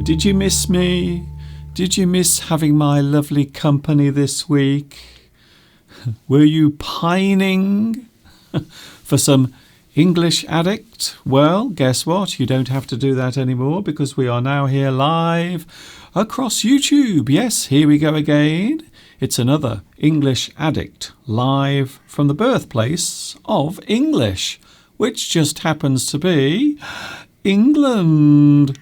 Did you miss me? Did you miss having my lovely company this week? Were you pining for some English Addict? Well, guess what? You don't have to do that anymore because we are now here live across YouTube. Yes, here we go again. It's another English Addict live from the birthplace of English, which just happens to be England.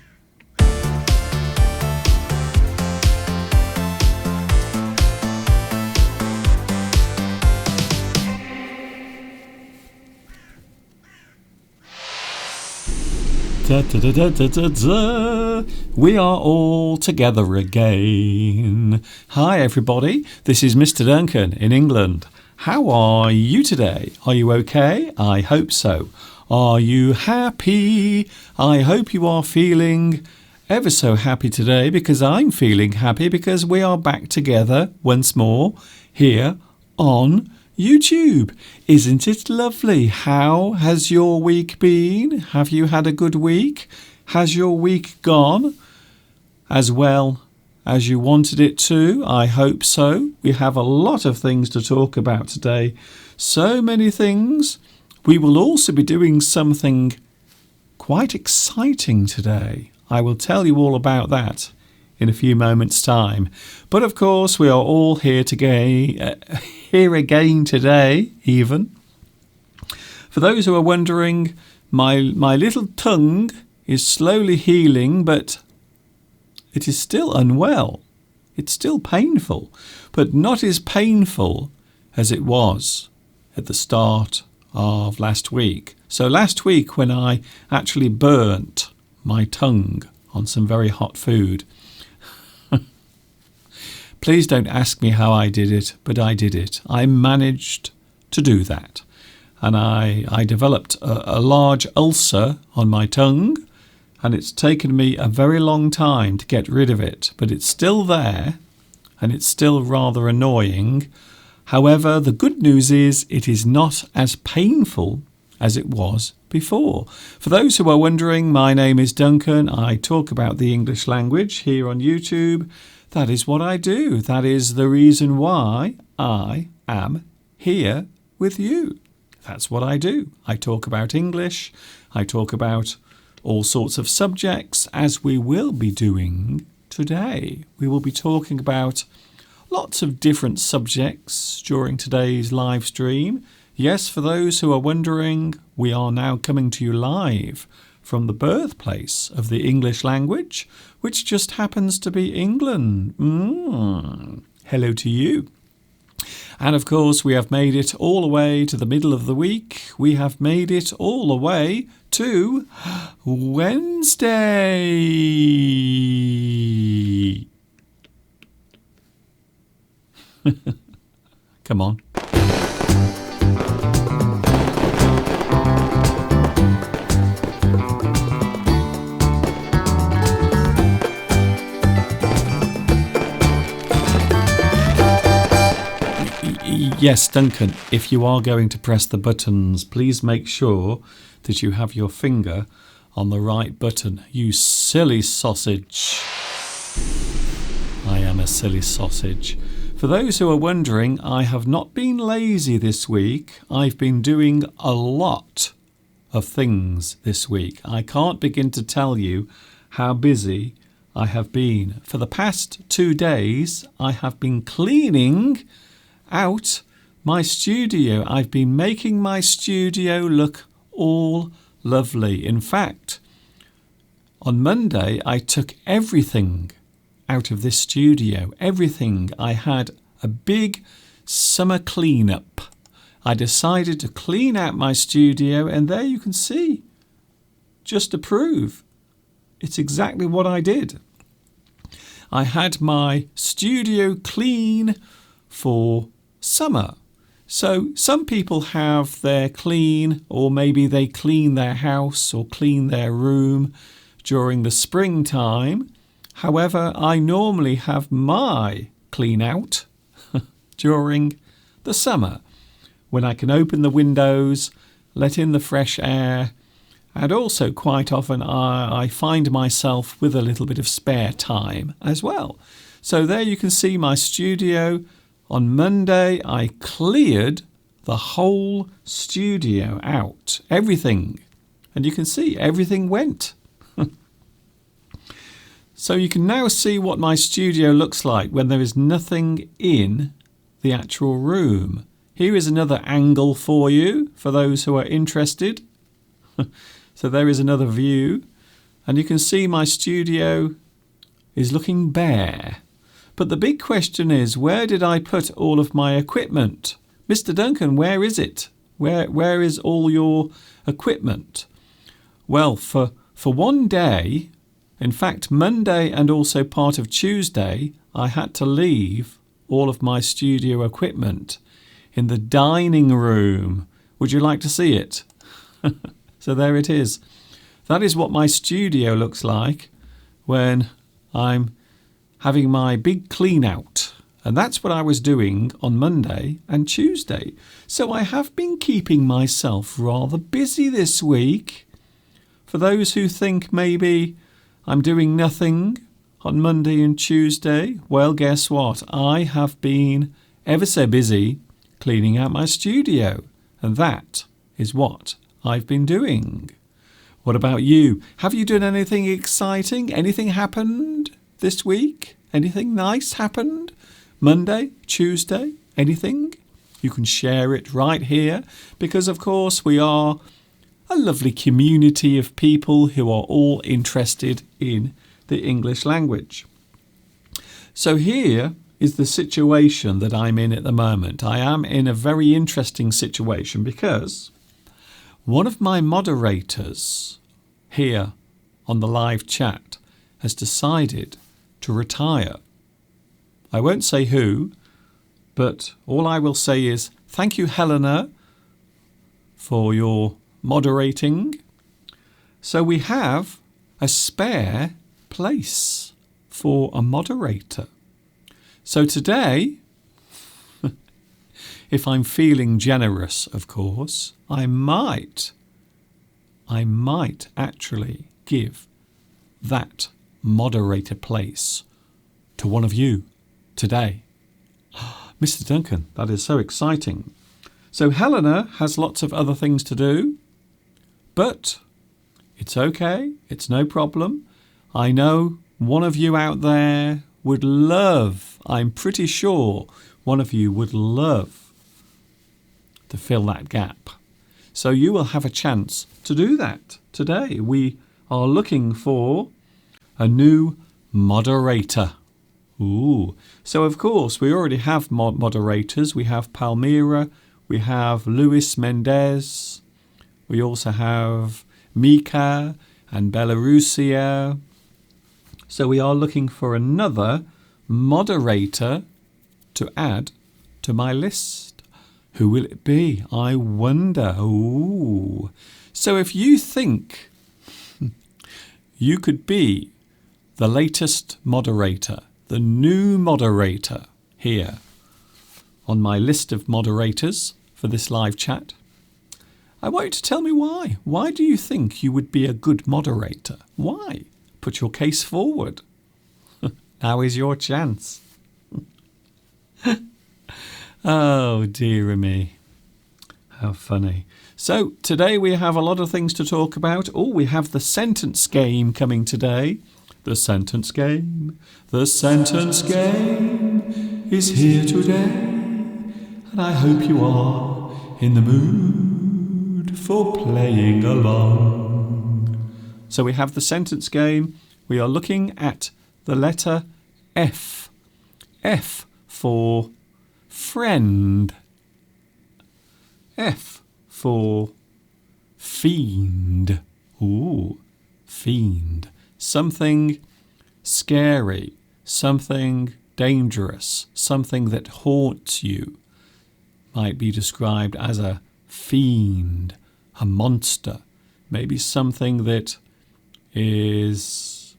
Da, da, da, da, da, da, da. We are all together again. Hi everybody, this is Mr. Duncan in England. How are you today? Are you okay? I hope so. Are you happy? I hope you are feeling ever so happy today, because I'm feeling happy because we are back together once more here on YouTube. Isn't it lovely? How has your week been? Have you had a good week? Has your week gone as well as you wanted it to? I hope so. We have a lot of things to talk about today. So many things. We will also be doing something quite exciting today. I will tell you all about that in a few moments' time. But of course, we are all here again today, even. For those who are wondering, my little tongue is slowly healing, but it is still unwell. It's still painful, but not as painful as it was at the start of last week. So last week, when I actually burnt my tongue on some very hot food, please don't ask me how I did it, but I did it. I managed to do that. And I developed a large ulcer on my tongue, and it's taken me a very long time to get rid of it. But it's still there, and it's still rather annoying. However, the good news is it is not as painful as it was before. For those who are wondering, my name is Duncan. I talk about the English language here on YouTube. That is what I do. That is the reason why I am here with you. That's what I do. I talk about English. I talk about all sorts of subjects, as we will be doing today. We will be talking about lots of different subjects during today's live stream. Yes, for those who are wondering, we are now coming to you live from the birthplace of the English language, which just happens to be England. Hello to you. And of course, we have made it all the way to the middle of the week. We have made it all the way to Wednesday. Come on. Yes, Duncan, if you are going to press the buttons, please make sure that you have your finger on the right button. You silly sausage. I am a silly sausage. For those who are wondering, I have not been lazy this week. I've been doing a lot of things this week. I can't begin to tell you how busy I have been. For the past 2 days, I have been cleaning out my studio. I've been making my studio look all lovely. In fact, on Monday, I took everything out of this studio. Everything. I had a big summer clean-up. I decided to clean out my studio, and there you can see, just to prove, it's exactly what I did. I had my studio clean for summer. So some people have their clean, or maybe they clean their house or clean their room during the springtime. However, I normally have my clean out during the summer, when I can open the windows, let in the fresh air, And also quite often I find myself with a little bit of spare time as well. So there you can see my studio. On Monday, I cleared the whole studio out, everything. And you can see everything went. So you can now see what my studio looks like when there is nothing in the actual room. Here is another angle for you, for those who are interested. So there is another view. And you can see my studio is looking bare. But the big question is, where did I put all of my equipment? Mr. Duncan, where is it? Where is all your equipment? Well, for one day, in fact, Monday and also part of Tuesday, I had to leave all of my studio equipment in the dining room. Would you like to see it? So there it is. That is what my studio looks like when I'm having my big clean out. And that's what I was doing on Monday and Tuesday. So I have been keeping myself rather busy this week. For those who think maybe I'm doing nothing on Monday and Tuesday, well, guess what? I have been ever so busy cleaning out my studio. And that is what I've been doing. What about you? Have you done anything exciting? Anything happened this week? Anything nice happened? Monday, Tuesday, anything? You can share it right here because, of course, we are a lovely community of people who are all interested in the English language. So here is the situation that I'm in at the moment. I am in a very interesting situation because one of my moderators here on the live chat has decided to retire. I won't say who, but all I will say is thank you, Helena, for your moderating. So we have a spare place for a moderator. So today, if I'm feeling generous, of course, I might actually give that moderator place to one of you today. Mr. Duncan, that is so exciting. So Helena has lots of other things to do, but it's okay. It's no problem. I know one of you out there would love, I'm pretty sure one of you would love to fill that gap. So you will have a chance to do that today. We are looking for a new moderator. Ooh. So of course we already have moderators. We have Palmyra, we have Luis Mendez, we also have Mika and Belarusia. So we are looking for another moderator to add to my list. Who will it be? I wonder. Ooh. So if you think you could be the latest moderator, the new moderator here on my list of moderators for this live chat, I want you to tell me why. Why do you think you would be a good moderator? Why? Put your case forward. Now is your chance. Oh, dear me. How funny. So today we have a lot of things to talk about. Oh, we have the sentence game coming today. The sentence game. The sentence game is here today. And I hope you are in the mood for playing along. So we have the sentence game. We are looking at the letter F. F for friend. F for fiend. Ooh, fiend. Something scary, something dangerous, something that haunts you might be described as a fiend, a monster, maybe something that is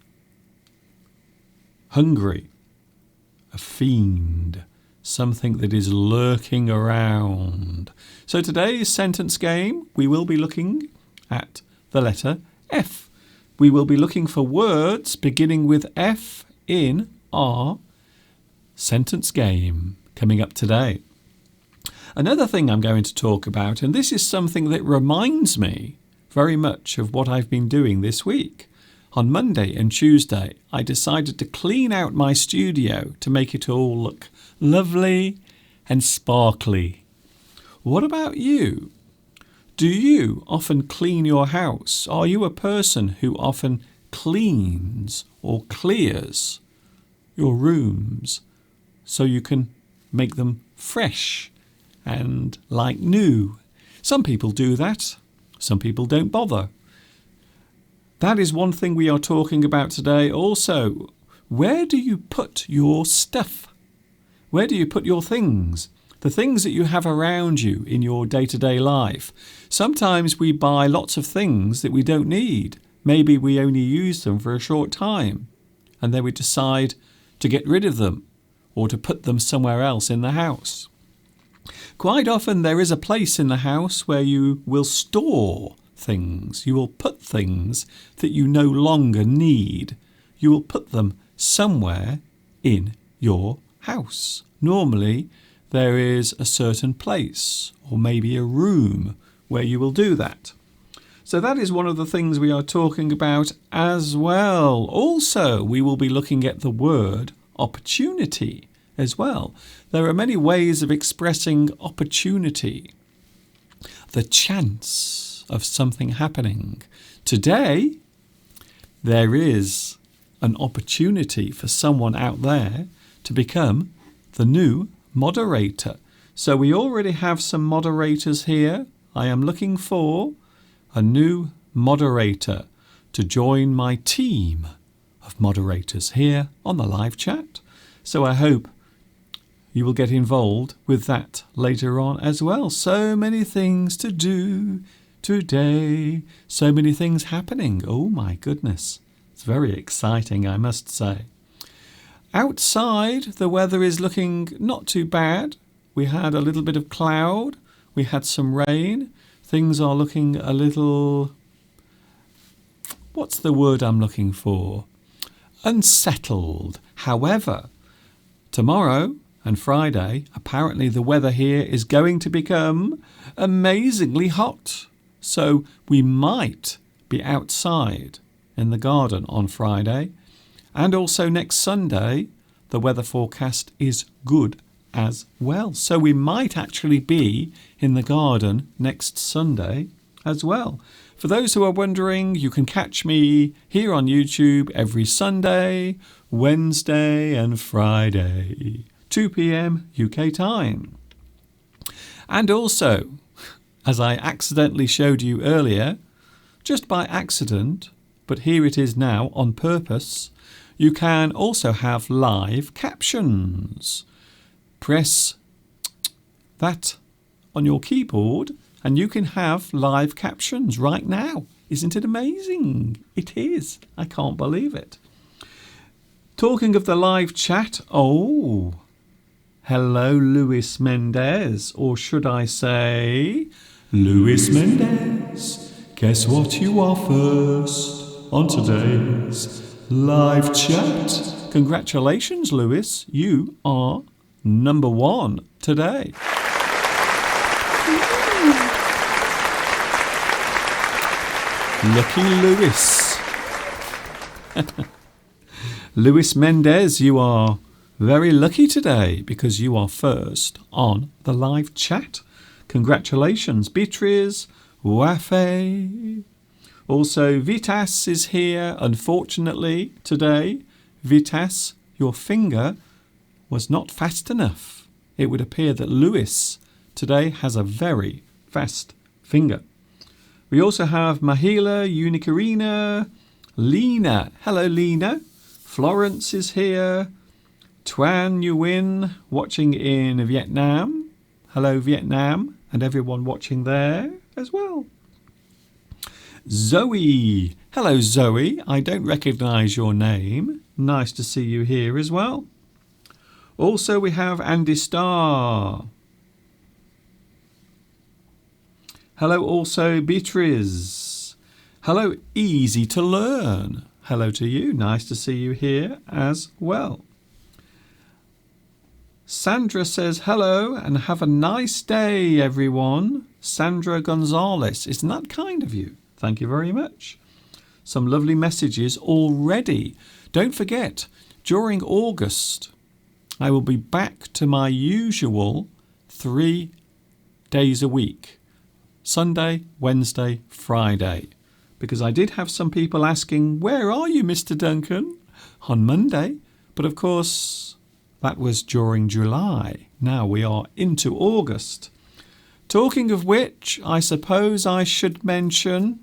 hungry, a fiend, something that is lurking around. So today's sentence game, we will be looking at the letter F. We will be looking for words beginning with F in our sentence game coming up today. Another thing I'm going to talk about, and this is something that reminds me very much of what I've been doing this week. On Monday and Tuesday, I decided to clean out my studio to make it all look lovely and sparkly. What about you? Do you often clean your house? Are you a person who often cleans or clears your rooms so you can make them fresh and like new? Some people do that. Some people don't bother. That is one thing we are talking about today. Also, where do you put your stuff? Where do you put your things? The things that you have around you in your day-to-day life. Sometimes we buy lots of things that we don't need. Maybe we only use them for a short time, and then we decide to get rid of them or to put them somewhere else in the house. Quite often there is a place in the house where you will store things. You will put things that you no longer need. You will put them somewhere in your house. Normally there is a certain place or maybe a room where you will do that. So that is one of the things we are talking about as well. Also, we will be looking at the word opportunity as well. There are many ways of expressing opportunity. The chance of something happening. Today, there is an opportunity for someone out there to become the new moderator. So we already have some moderators here. I am looking for a new moderator to join my team of moderators here on the live chat. So I hope you will get involved with that later on as well. So many things to do today. So many things happening. Oh my goodness. It's very exciting, I must say. Outside, the weather is looking not too bad. We had a little bit of cloud. We had some rain. Things are looking a little... What's the word I'm looking for? Unsettled. However, tomorrow and Friday, apparently the weather here is going to become amazingly hot. So we might be outside in the garden on Friday. And also next Sunday, the weather forecast is good as well. So we might actually be in the garden next Sunday as well. For those who are wondering, you can catch me here on YouTube every Sunday, Wednesday and Friday, 2 p.m. UK time. And also, as I accidentally showed you earlier, just by accident, but here it is now on purpose, you can also have live captions. Press that on your keyboard and you can have live captions right now. Isn't it amazing? It is. I can't believe it. Talking of the live chat, oh, hello Luis Mendez, or should I say, Luis Mendez, guess what you are first on today's live chat. Congratulations, Lewis. You are number 1 today. Lucky Lewis. Luis Mendez, you are very lucky today because you are first on the live chat. Congratulations, Beatriz, Wafe. Also, Vitas is here, unfortunately, today. Vitas, your finger was not fast enough. It would appear that Lewis today has a very fast finger. We also have Mahila, Unikarina, Lena. Hello, Lena. Florence is here. Tuan Nguyen, watching in Vietnam. Hello, Vietnam, and everyone watching there as well. Zoe. Hello, Zoe. I don't recognise your name. Nice to see you here as well. Also, we have Andy Starr. Hello, also Beatriz. Hello, easy to learn. Hello to you. Nice to see you here as well. Sandra says hello and have a nice day, everyone. Sandra Gonzalez. Isn't that kind of you? Thank you very much. Some lovely messages already. Don't forget, during August, I will be back to my usual 3 days a week. Sunday, Wednesday, Friday. Because I did have some people asking, where are you, Mr. Duncan? On Monday. But of course, that was during July. Now we are into August. Talking of which, I suppose I should mention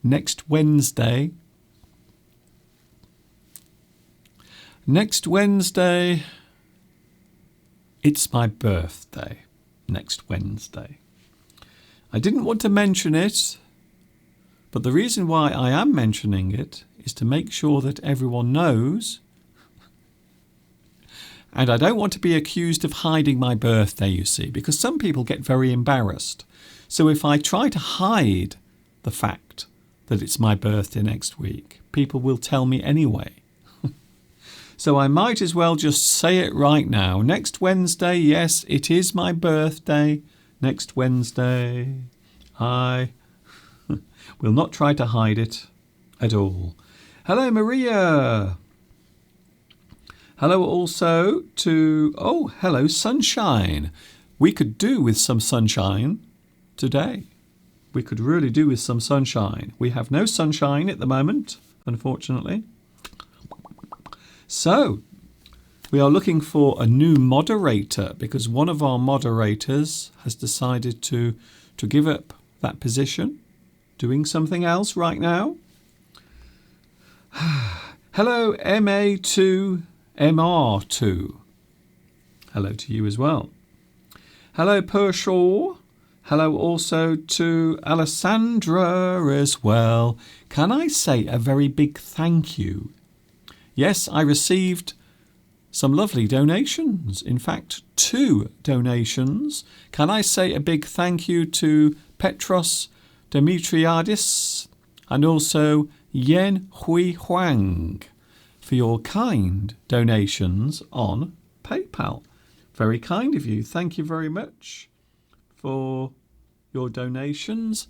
next Wednesday. Next Wednesday, it's my birthday. Next Wednesday. I didn't want to mention it, but the reason why I am mentioning it is to make sure that everyone knows. And I don't want to be accused of hiding my birthday, you see, because some people get very embarrassed. So if I try to hide the fact that it's my birthday next week, people will tell me anyway. So I might as well just say it right now. Next Wednesday, yes, it is my birthday. Next Wednesday, I will not try to hide it at all. Hello, Maria. Hello also to, hello, sunshine. We could do with some sunshine today. We could really do with some sunshine. We have no sunshine at the moment, unfortunately. So, we are looking for a new moderator because one of our moderators has decided to give up that position, doing something else right now. Hello, MA2, MR2. Hello to you as well. Hello, Pershaw. Hello also to Alessandra as well. Can I say a very big thank you? Yes, I received some lovely donations. In fact, 2 donations. Can I say a big thank you to Petros Demetriadis and also Yen Hui Huang for your kind donations on PayPal. Very kind of you. Thank you very much for your donations.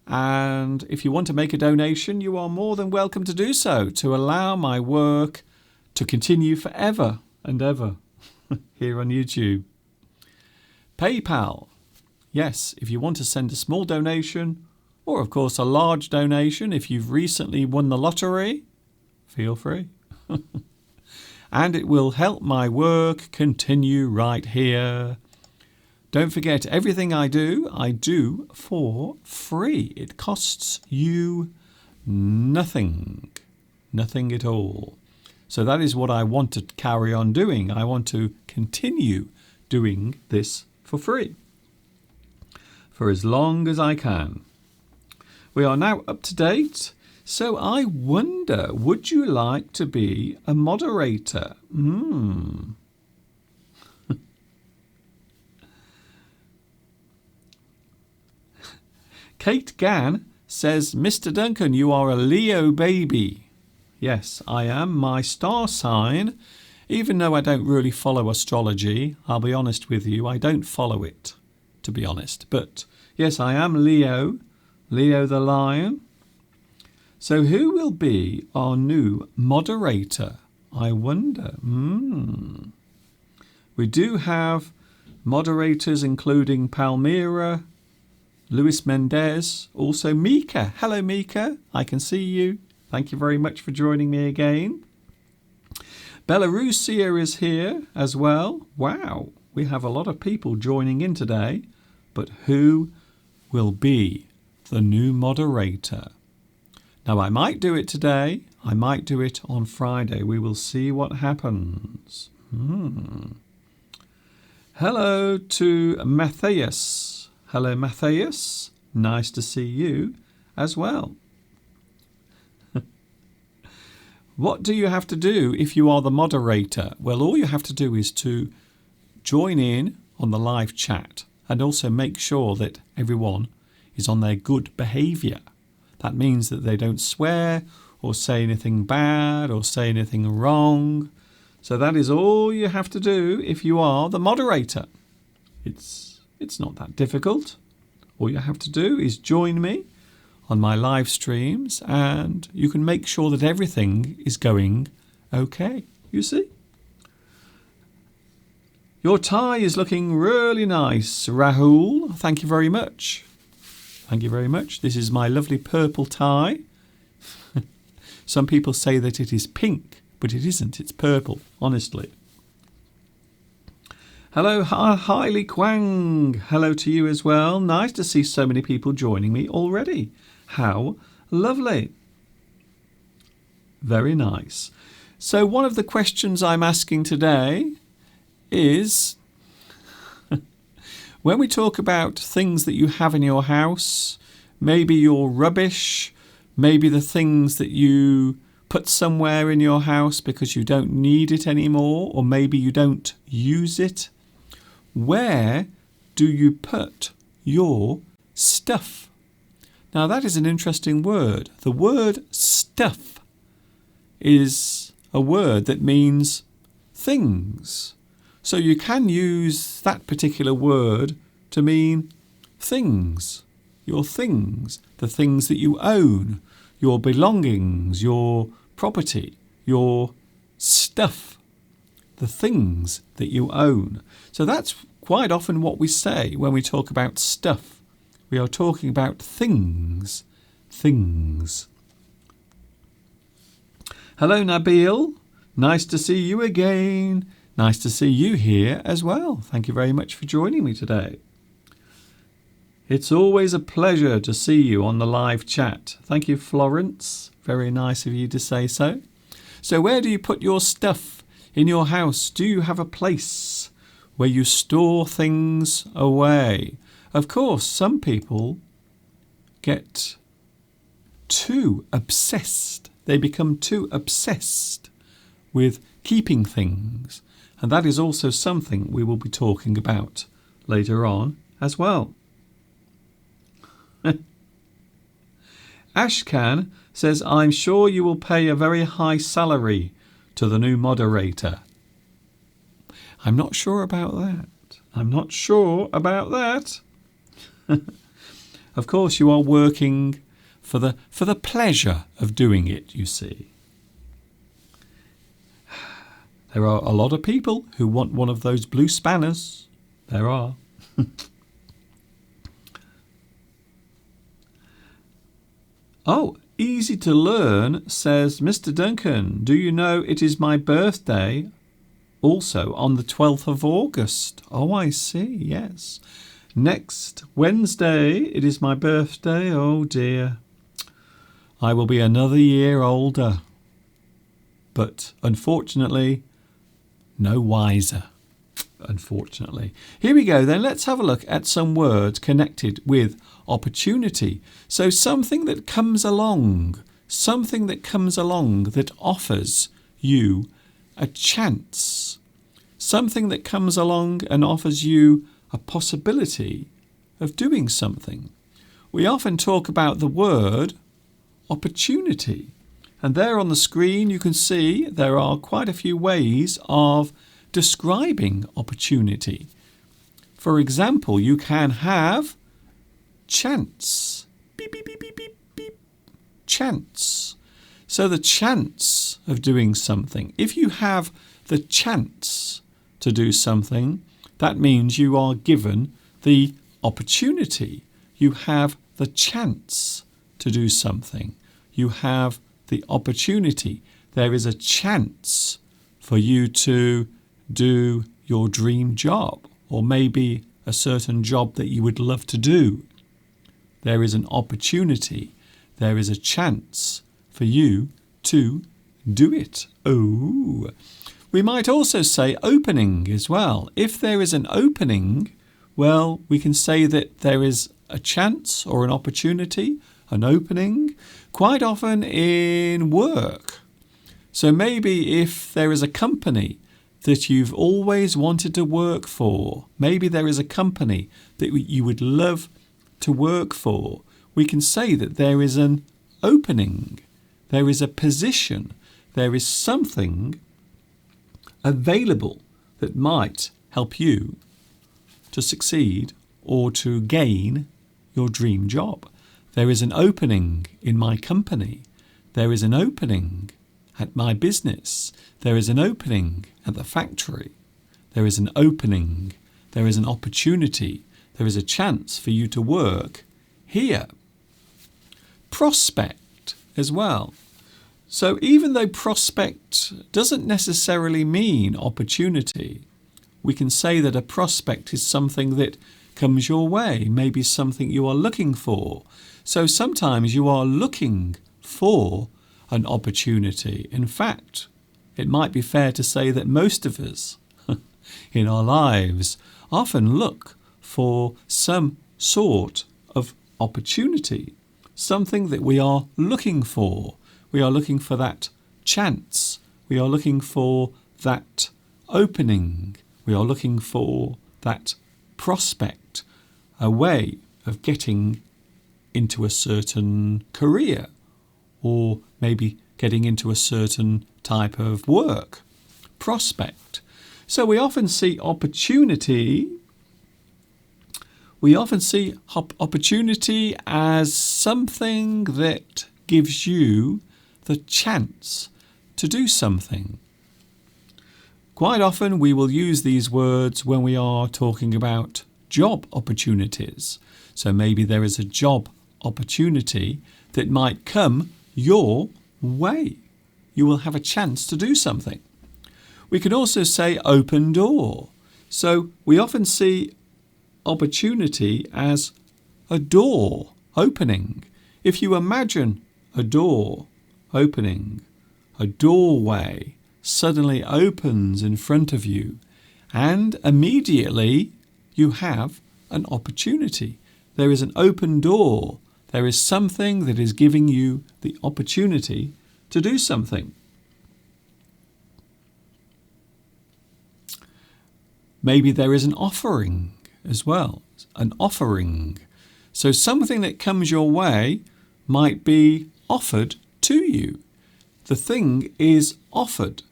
And if you want to make a donation, you are more than welcome to do so to allow my work to continue forever and ever here on YouTube. PayPal. Yes, if you want to send a small donation or, of course, a large donation if you've recently won the lottery, feel free. And it will help my work continue right here. Don't forget, everything I do for free. It costs you nothing. Nothing at all. So that is what I want to carry on doing. I want to continue doing this for free. For as long as I can. We are now up to date. So I wonder, would you like to be a moderator? Kate Gann says, Mr. Duncan, you are a Leo baby. Yes, I am. My star sign, even though I don't really follow astrology, I'll be honest with you, I don't follow it, to be honest. But yes, I am Leo, Leo the lion. So who will be our new moderator? I wonder. We do have moderators including Palmyra, Luis Mendez, also Mika. Hello, Mika. I can see you. Thank you very much for joining me again. Belarusia is here as well. Wow, we have a lot of people joining in today. But who will be the new moderator? Now, I might do it today. I might do it on Friday. We will see what happens. Hello to Matthias. Hello, Matthias. Nice to see you as well. What do you have to do if you are the moderator? Well, all you have to do is to join in on the live chat and also make sure that everyone is on their good behaviour. That means that they don't swear or say anything bad or say anything wrong. So that is all you have to do if you are the moderator. It's not that difficult. All you have to do is join me on my live streams and you can make sure that everything is going okay, you see. Your tie is looking really nice, Rahul. Thank you very much. Thank you very much. This is my lovely purple tie. Some people say that it is pink, but it isn't. It's purple, honestly. Hello, Hailey Kwang. Hello to you as well. Nice to see so many people joining me already. How lovely. Very nice. So one of the questions I'm asking today is, when we talk about things that you have in your house, maybe your rubbish, maybe the things that you put somewhere in your house because you don't need it anymore, or maybe you don't use it, where do you put your stuff? Now that is an interesting word. The word stuff is a word that means things. So you can use that particular word to mean things, your things, the things that you own, your belongings, your property, your stuff, the things that you own. So that's quite often what we say when we talk about stuff. We are talking about things, things. Hello, Nabil. Nice to see you again. Nice to see you here as well. Thank you very much for joining me today. It's always a pleasure to see you on the live chat. Thank you, Florence. Very nice of you to say so. So where do you put your stuff in your house? Do you have a place where you store things away? Of course, some people get too obsessed. They become too obsessed with keeping things. And that is also something we will be talking about later on as well. Ashkan says, I'm sure you will pay a very high salary to the new moderator. I'm not sure about that. I'm not sure about that. Of course, you are working for the pleasure of doing it, you see. There are a lot of people who want one of those blue spanners. There are. Oh, easy to learn, says Mr. Duncan. Do you know it is my birthday also on the 12th of August? Oh, I see, yes. Next Wednesday, it is my birthday. Oh, dear. I will be another year older. But unfortunately, no wiser, unfortunately. Here we go then. Let's have a look at some words connected with opportunity. So something that comes along that offers you a chance. Something that comes along and offers you a possibility of doing something. We often talk about the word opportunity. And there on the screen you can see there are quite a few ways of describing opportunity. For example, you can have chance. Beep, beep, beep, beep, beep, beep. Chance. So the chance of doing something. If you have the chance to do something, that means you are given the opportunity. You have the chance to do something. You have the opportunity. There is a chance for you to do your dream job, or maybe a certain job that you would love to do. There is an opportunity. There is a chance for you to do it. Oh, we might also say opening as well. If there is an opening, well, we can say that there is a chance or an opportunity, an opening, quite often in work. So maybe if there is a company that you've always wanted to work for. Maybe there is a company that you would love to work for. We can say that there is an opening, there is a position, there is something available that might help you to succeed or to gain your dream job. There is an opening in my company. There is an opening at my business. There is an opening at the factory. There is an opening. There is an opportunity. There is a chance for you to work here. Prospect as well. So even though prospect doesn't necessarily mean opportunity, we can say that a prospect is something that comes your way, maybe something you are looking for. So sometimes you are looking for an opportunity. In fact, it might be fair to say that most of us in our lives often look for some sort of opportunity, something that we are looking for. We are looking for that chance. We are looking for that opening. We are looking for that prospect, a way of getting into a certain career, or maybe getting into a certain type of work. Prospect. So we often see opportunity. We often see opportunity as something that gives you the chance to do something. Quite often we will use these words when we are talking about job opportunities. So maybe there is a job opportunity that might come your way. You will have a chance to do something. We can also say open door. So we often see opportunity as a door opening. If you imagine a door opening, a doorway suddenly opens in front of you, and immediately you have an opportunity. There is an open door. There is something that is giving you the opportunity to do something. Maybe there is an offering as well, an offering. So something that comes your way might be offered to you. The thing is offered.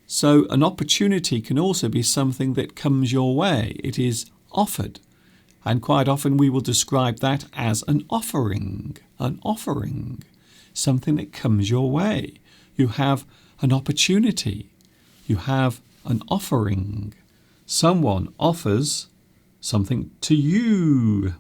So an opportunity can also be something that comes your way. It is offered. And quite often we will describe that as an offering. An offering. Something that comes your way. You have an opportunity. You have an offering. Someone offers something to you.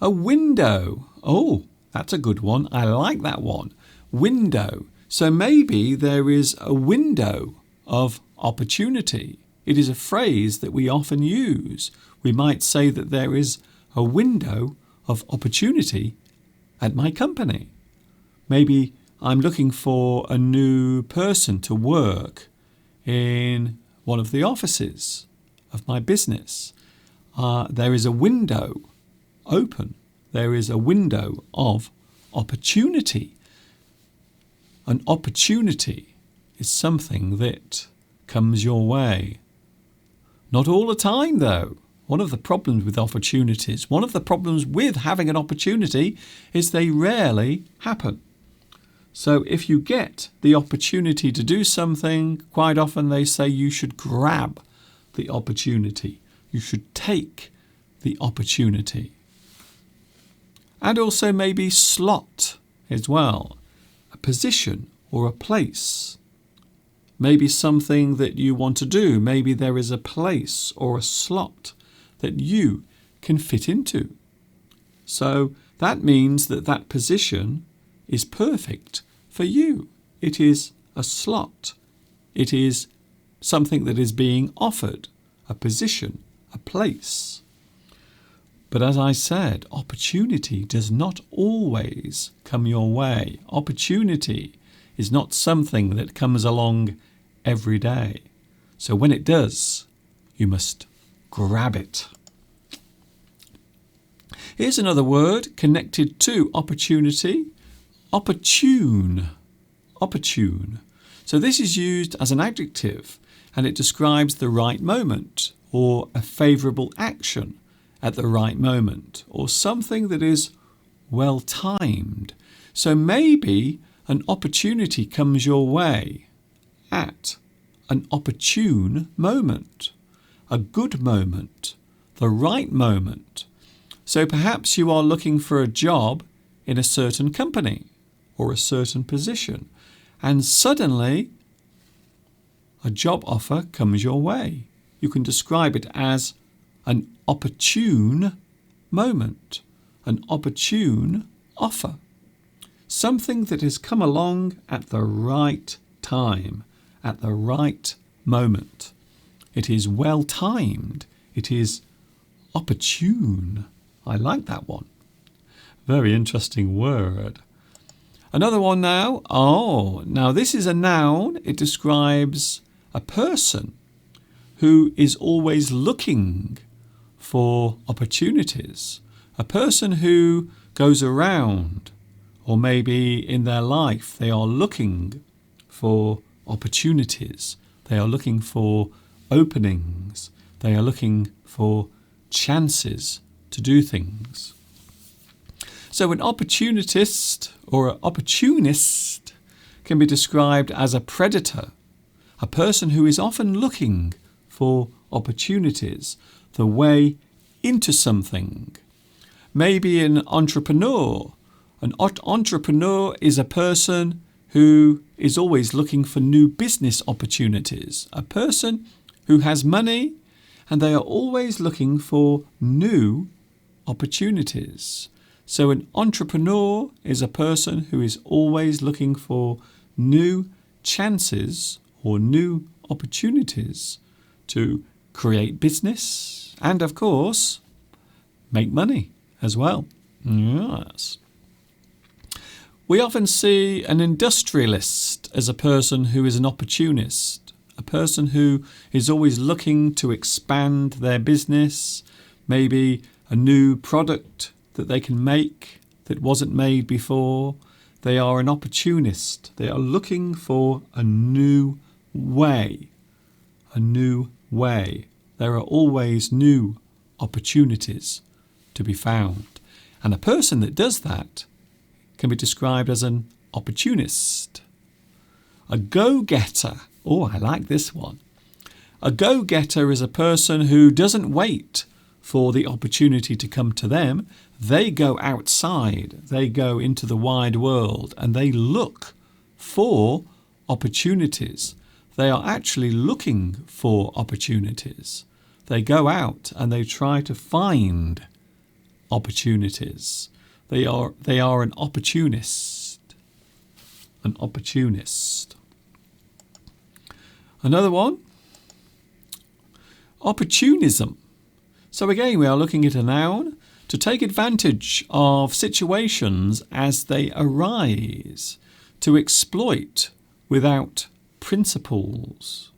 A window. Oh, that's a good one. I like that one. Window. So maybe there is a window of opportunity. It is a phrase that we often use. We might say that there is a window of opportunity at my company. Maybe I'm looking for a new person to work in one of the offices of my business. There is a window open. There is a window of opportunity. An opportunity is something that comes your way. Not all the time, though. One of the problems with opportunities, one of the problems with having an opportunity is they rarely happen. So if you get the opportunity to do something, quite often they say you should grab the opportunity. You should take the opportunity. And also maybe slot as well. A position or a place. Maybe something that you want to do. Maybe there is a place or a slot that you can fit into. So that means that that position is perfect for you. It is a slot. It is something that is being offered, a position, a place. But as I said, opportunity does not always come your way. Opportunity is not something that comes along every day. So when it does, you must grab it. Here's another word connected to opportunity. Opportune. Opportune. So this is used as an adjective, and it describes the right moment or a favourable action at the right moment or something that is well timed. So maybe an opportunity comes your way at an opportune moment, a good moment, the right moment. So perhaps you are looking for a job in a certain company or a certain position, and suddenly a job offer comes your way. You can describe it as an opportune moment, an opportune offer. Something that has come along at the right time, at the right moment. It is well timed. It is opportune. I like that one. Very interesting word. Another one now. Now this is a noun. It describes a person who is always looking for opportunities. A person who goes around, or maybe in their life they are looking for opportunities. They are looking for openings. They are looking for chances to do things. So an opportunist or an opportunist can be described as a predator, a person who is often looking for opportunities, the way into something. Maybe an entrepreneur. An entrepreneur is a person who is always looking for new business opportunities, a person who has money and they are always looking for new opportunities. So an entrepreneur is a person who is always looking for new chances or new opportunities to create business and, of course, make money as well. Yes. We often see an industrialist as a person who is an opportunist, a person who is always looking to expand their business, maybe a new product that they can make that wasn't made before. They are an opportunist. They are looking for a new way. A new way. There are always new opportunities to be found. And a person that does that can be described as an opportunist. A go-getter. Oh, I like this one. A go-getter is a person who doesn't wait for the opportunity to come to them. They go outside, they go into the wide world and they look for opportunities. They are actually looking for opportunities. They go out and they try to find opportunities. They are an opportunist. An opportunist. Another one. Opportunism. So again, we are looking at a noun. To take advantage of situations as they arise. To exploit without principles.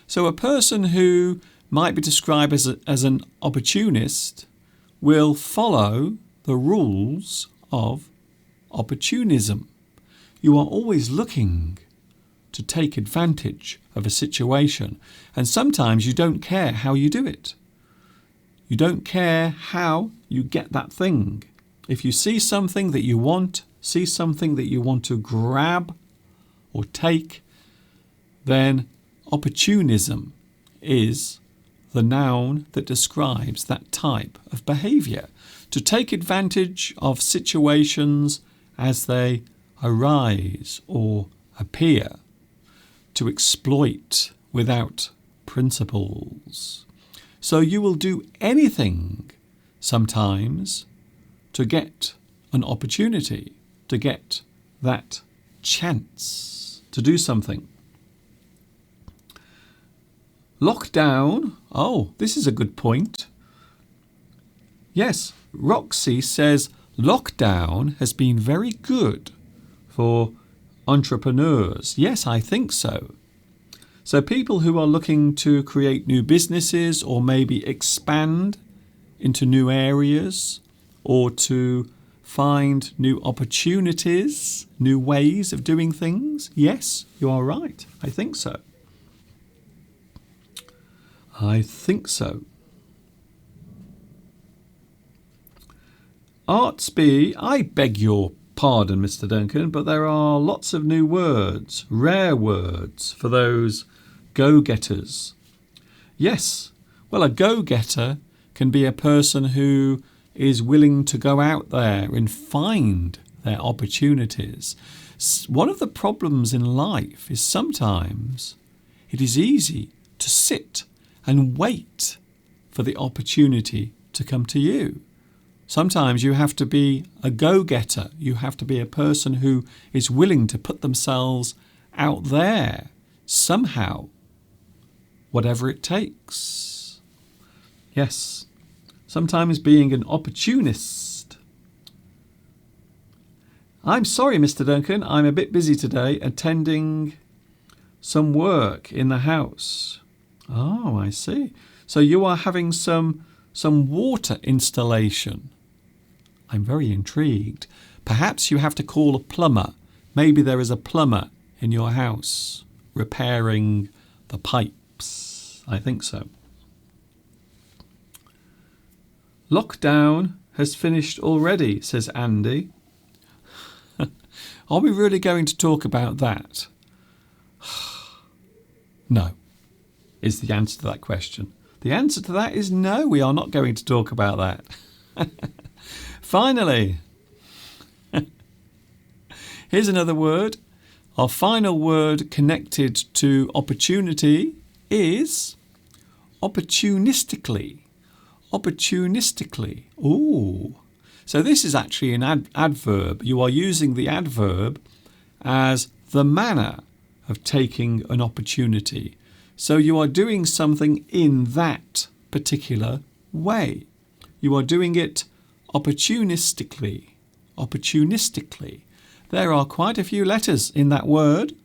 So a person who might be described as an opportunist will follow the rules of opportunism. You are always looking to take advantage of a situation, and sometimes you don't care how you do it. You don't care how you get that thing. If you see something that you want, see something that you want to grab or take, then opportunism is the noun that describes that type of behaviour. To take advantage of situations as they arise or appear. To exploit without principles. So you will do anything sometimes to get an opportunity, to get that chance to do something. Lockdown. Oh, this is a good point. Yes, Roxy says lockdown has been very good for entrepreneurs. Yes, I think so. So people who are looking to create new businesses or maybe expand into new areas or to find new opportunities, new ways of doing things? Yes, you are right. I think so. I think so. Artsby, I beg your pardon, Mr. Duncan, but there are lots of new words, rare words for those go-getters. Yes, well, a go-getter can be a person who is willing to go out there and find their opportunities. One of the problems in life is sometimes it is easy to sit and wait for the opportunity to come to you. Sometimes you have to be a go-getter. You have to be a person who is willing to put themselves out there somehow, whatever it takes. Yes, sometimes being an opportunist. I'm sorry, Mr. Duncan, I'm a bit busy today attending some work in the house. Oh, I see. So you are having some water installation. I'm very intrigued. Perhaps you have to call a plumber. Maybe there is a plumber in your house repairing the pipes. I think so. Lockdown has finished already, says Andy. Are we really going to talk about that? No, is the answer to that question. The answer to that is no, we are not going to talk about that. Finally, here's another word. Our final word connected to opportunity is opportunistically. Opportunistically. Ooh. So this is actually an adverb. You are using the adverb as the manner of taking an opportunity. So you are doing something in that particular way. You are doing it opportunistically. Opportunistically. There are quite a few letters in that word.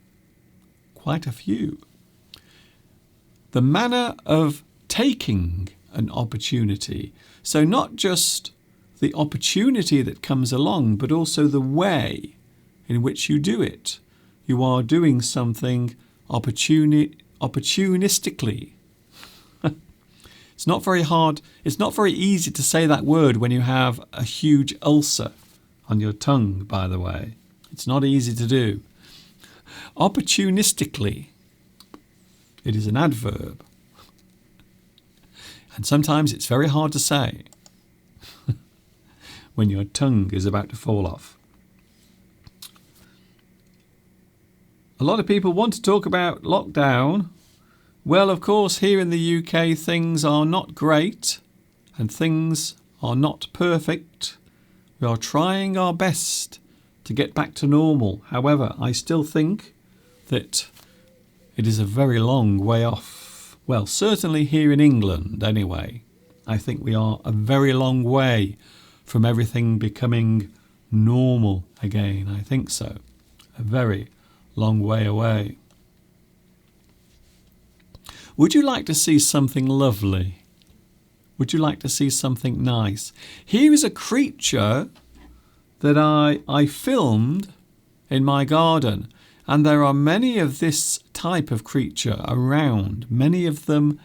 Quite a few. The manner of taking an opportunity. So not just the opportunity that comes along, but also the way in which you do it. You are doing something opportunistically. It's not very hard. It's not very easy to say that word when you have a huge ulcer on your tongue, by the way. It's not easy to do. Opportunistically. It is an adverb. And sometimes it's very hard to say when your tongue is about to fall off. A lot of people want to talk about lockdown. Well, of course, here in the UK, things are not great and things are not perfect. We are trying our best to get back to normal. However, I still think that it is a very long way off. Well, certainly here in England, anyway. I think we are a very long way from everything becoming normal again. I think so. A very long way away. Would you like to see something lovely? Would you like to see something nice? Here is a creature that I filmed in my garden, and there are many of this type of creature around, many of them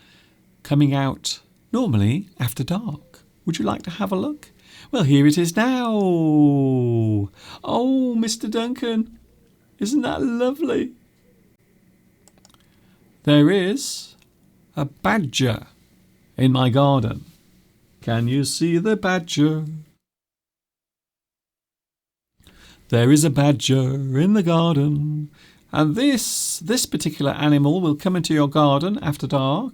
coming out normally after dark. Would you like to have a look? Well, here it is now. Oh, Mr. Duncan, isn't that lovely? There is a badger in my garden. Can you see the badger? There is a badger in the garden. And this particular animal will come into your garden after dark.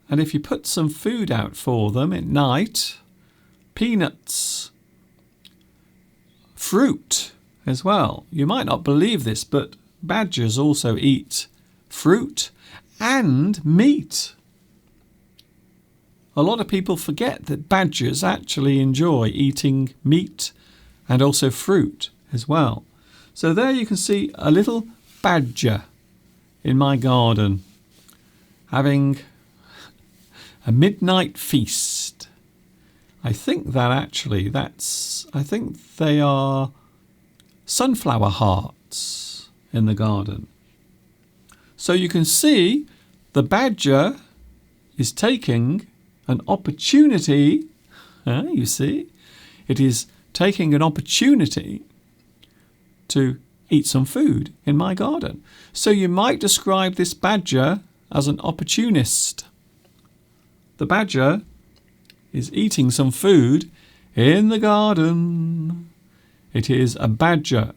And if you put some food out for them at night, peanuts, fruit as well. You might not believe this, but badgers also eat fruit and meat. A lot of people forget that badgers actually enjoy eating meat and also fruit as well. So there you can see a little badger in my garden having a midnight feast. I think they are sunflower hearts in the garden. So you can see the badger is taking an opportunity. You see, it is taking an opportunity to eat some food in my garden. So you might describe this badger as an opportunist. The badger is eating some food in the garden. It is a badger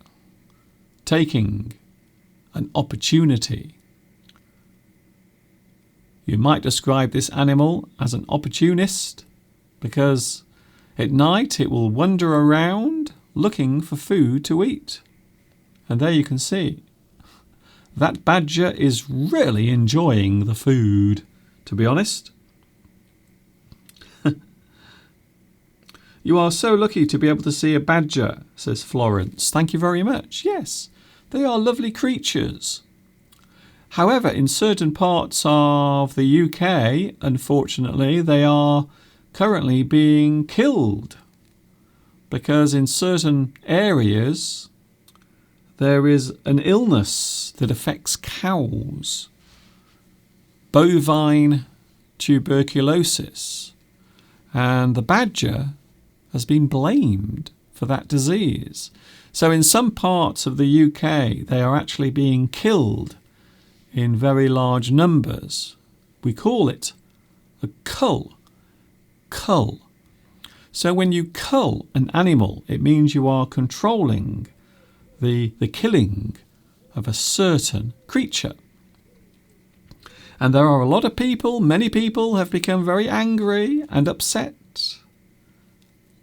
taking an opportunity. You might describe this animal as an opportunist because at night it will wander around looking for food to eat. And there you can see that badger is really enjoying the food, to be honest. You are so lucky to be able to see a badger, says Florence. Thank you very much. Yes, they are lovely creatures. However, in certain parts of the UK, unfortunately, they are currently being killed because in certain areas there is an illness that affects cows, bovine tuberculosis, and the badger has been blamed for that disease. So in some parts of the UK, they are actually being killed in very large numbers. We call it a cull. Cull. So when you cull an animal, it means you are controlling the killing of a certain creature. And there are a lot of people, many people have become very angry and upset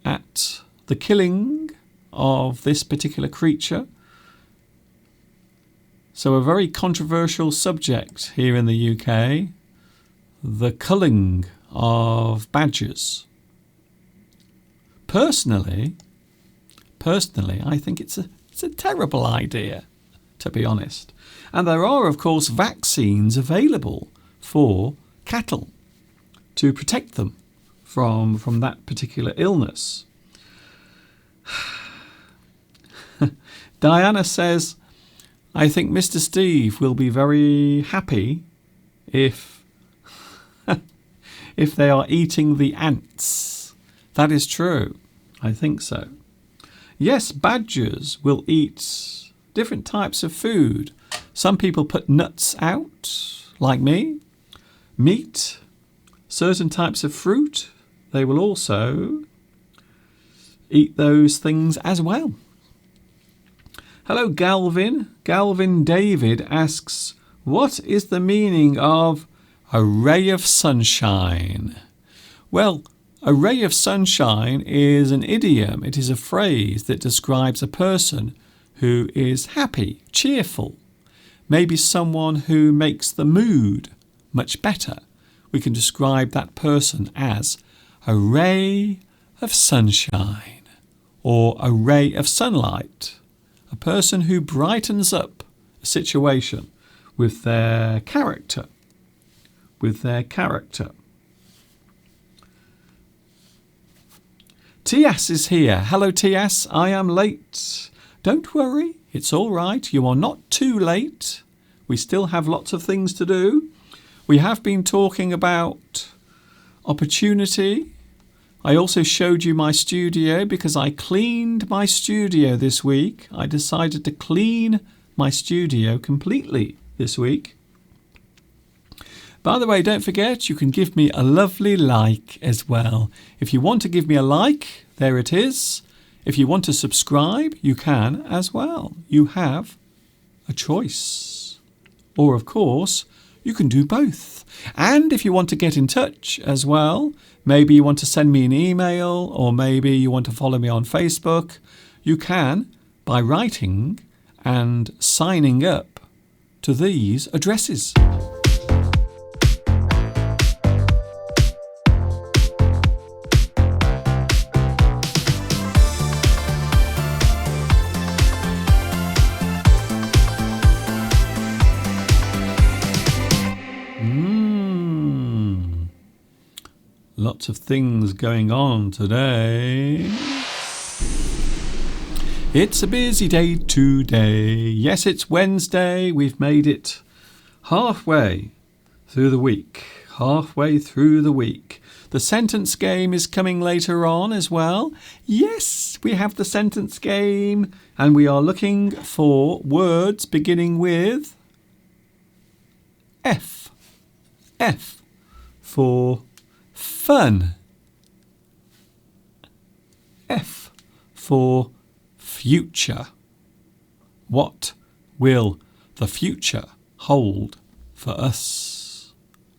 at the killing of this particular creature. So a very controversial subject here in the UK, the culling of badgers. Personally, I think it's a terrible idea, to be honest. And there are, of course, vaccines available for cattle to protect them from that particular illness. Diana says, I think Mr. Steve will be very happy if they are eating the ants. That is true. I think so. Yes, badgers will eat different types of food. Some people put nuts out, like me. Meat, certain types of fruit. They will also eat those things as well. Hello, Galvin. Galvin David asks, what is the meaning of a ray of sunshine? Well, a ray of sunshine is an idiom. It is a phrase that describes a person who is happy, cheerful. Maybe someone who makes the mood much better. We can describe that person as a ray of sunshine or a ray of sunlight. A person who brightens up a situation with their character. Tias is here. Hello, Tias. I am late. Don't worry. It's all right. You are not too late. We still have lots of things to do. We have been talking about opportunity. I also showed you my studio because I cleaned my studio this week. I decided to clean my studio completely this week. By the way, don't forget, you can give me a lovely like as well. If you want to give me a like, there it is. If you want to subscribe, you can as well. You have a choice. Or, of course, you can do both. And if you want to get in touch as well, maybe you want to send me an email or maybe you want to follow me on Facebook, you can by writing and signing up to these addresses. Lots of things going on today. It's a busy day today. Yes, it's Wednesday. We've made it halfway through the week. Halfway through the week. The sentence game is coming later on as well. Yes, we have the sentence game. And we are looking for words beginning with F. F for fun. F for future. What will the future hold for us?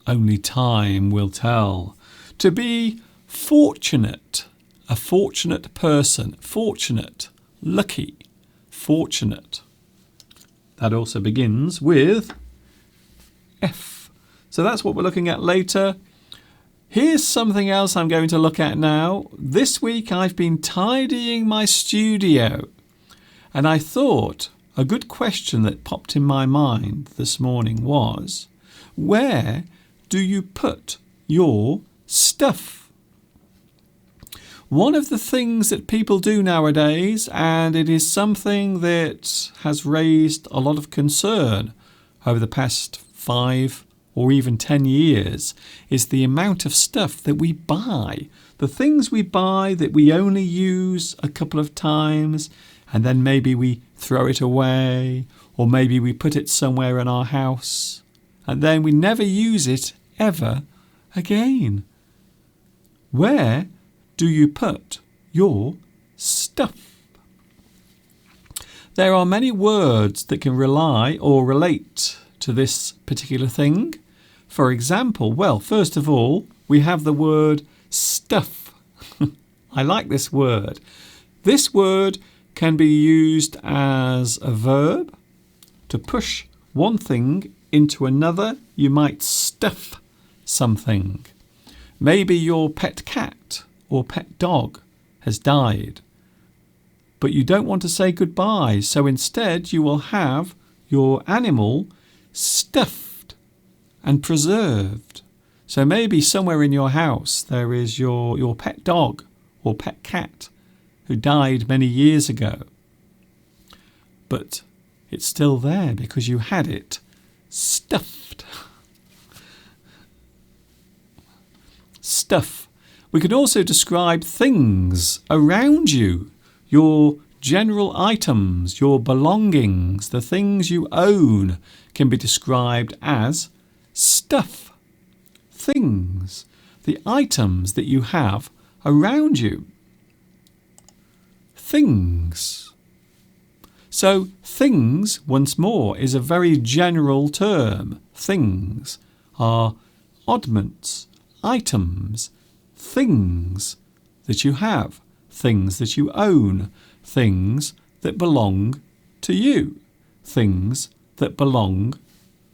Only time will tell. To be fortunate. A fortunate person. Fortunate. Lucky. Fortunate. That also begins with F. So that's what we're looking at later. Here's something else I'm going to look at now. This week I've been tidying my studio, and I thought a good question that popped in my mind this morning was, where do you put your stuff? One of the things that people do nowadays, and it is something that has raised a lot of concern over the past 5 or even 10 years, is the amount of stuff that we buy. The things we buy that we only use a couple of times, and then maybe we throw it away, or maybe we put it somewhere in our house, and then we never use it ever again. Where do you put your stuff? There are many words that can rely or relate to this particular thing. For example, well, first of all, we have the word stuff. I like this word. This word can be used as a verb to push one thing into another. You might stuff something. Maybe your pet cat or pet dog has died, but you don't want to say goodbye, so instead you will have your animal stuffed and preserved. So maybe somewhere in your house there is your pet dog or pet cat who died many years ago, but it's still there because you had it stuffed. Stuff. We can also describe things around you, your general items, your belongings, the things you own can be described as stuff. Things, the items that you have around you. Things. So things, once more, is a very general term. Things are oddments, items, things that you have, things that you own, things that belong to you, things that belong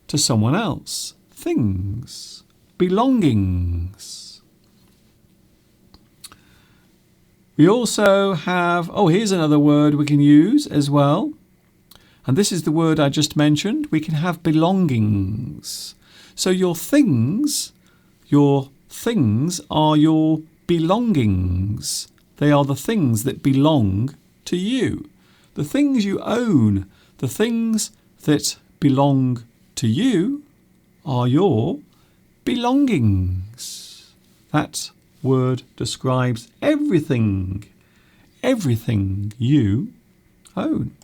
to someone else, things, belongings. We also have, here's another word we can use as well, and this is the word I just mentioned. We can have belongings. So your things are your belongings. They are the things that belong to you. The things you own, the things that belong to you are your belongings. That word describes everything you own.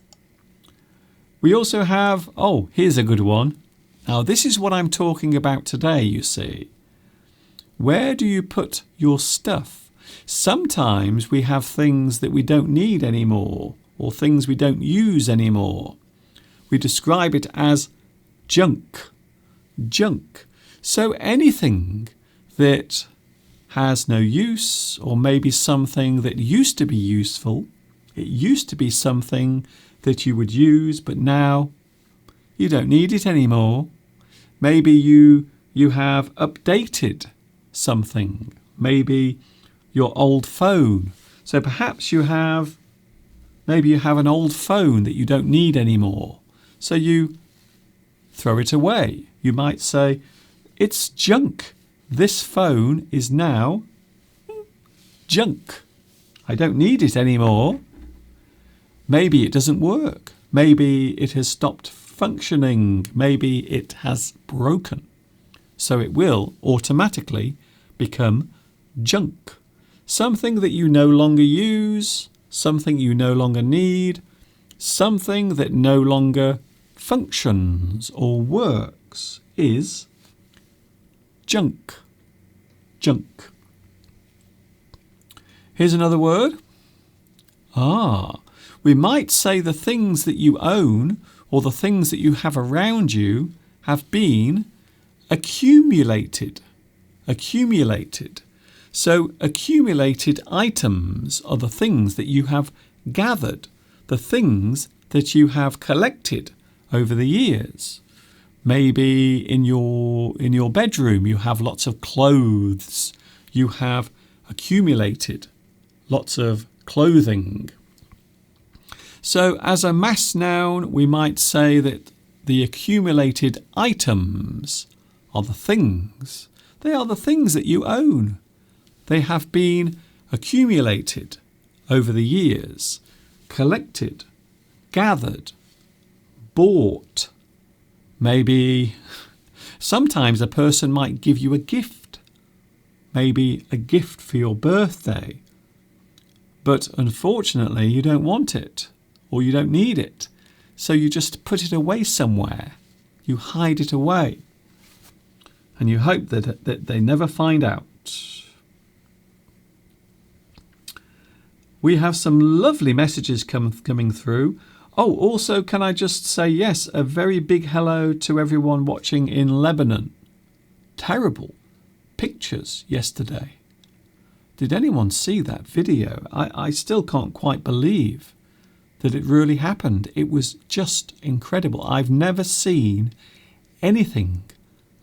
We also have, here's a good one. Now this is what I'm talking about today, you see. Where do you put your stuff? Sometimes we have things that we don't need anymore, or things we don't use anymore. We describe it as junk. Junk. So anything that has no use, or maybe something that used to be useful, it used to be something that you would use, but now you don't need it anymore. Maybe you have updated something, maybe your old phone. So perhaps you have an old phone that you don't need anymore. So you throw it away. You might say, it's junk. This phone is now junk. I don't need it anymore. Maybe it doesn't work. Maybe it has stopped functioning. Maybe it has broken. So it will automatically become junk. Something that you no longer use, something you no longer need, something that no longer functions or works is junk. Junk. Here's another word. We might say the things that you own or the things that you have around you have been accumulated. Accumulated. So accumulated items are the things that you have gathered, the things that you have collected over the years. Maybe in your bedroom you have lots of clothes. You have accumulated lots of clothing. So as a mass noun, we might say that the accumulated items are the things. They are the things that you own. They have been accumulated over the years, collected, gathered, bought. Maybe sometimes a person might give you a gift. Maybe a gift for your birthday. But unfortunately, you don't want it or you don't need it. So you just put it away somewhere. You hide it away. And you hope that they never find out. We have some lovely messages coming through. Oh, also, can I just say, yes, a very big hello to everyone watching in Lebanon. Terrible pictures yesterday. Did anyone see that video? I still can't quite believe that it really happened. It was just incredible. I've never seen anything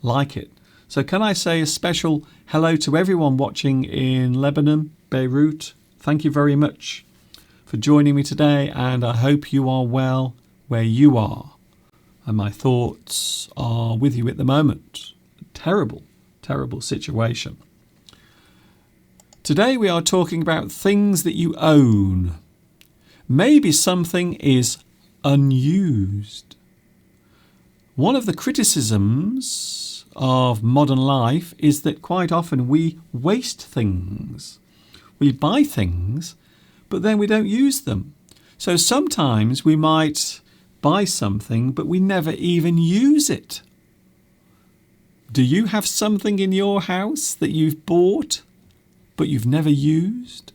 like it. So can I say a special hello to everyone watching in Lebanon, Beirut? Thank you very much for joining me today, and I hope you are well where you are. And my thoughts are with you at the moment. Terrible, terrible situation. Today we are talking about things that you own. Maybe something is unused. One of the criticisms of modern life is that quite often we waste things. We buy things, but then we don't use them. So sometimes we might buy something, but we never even use it. Do you have something in your house that you've bought, but you've never used?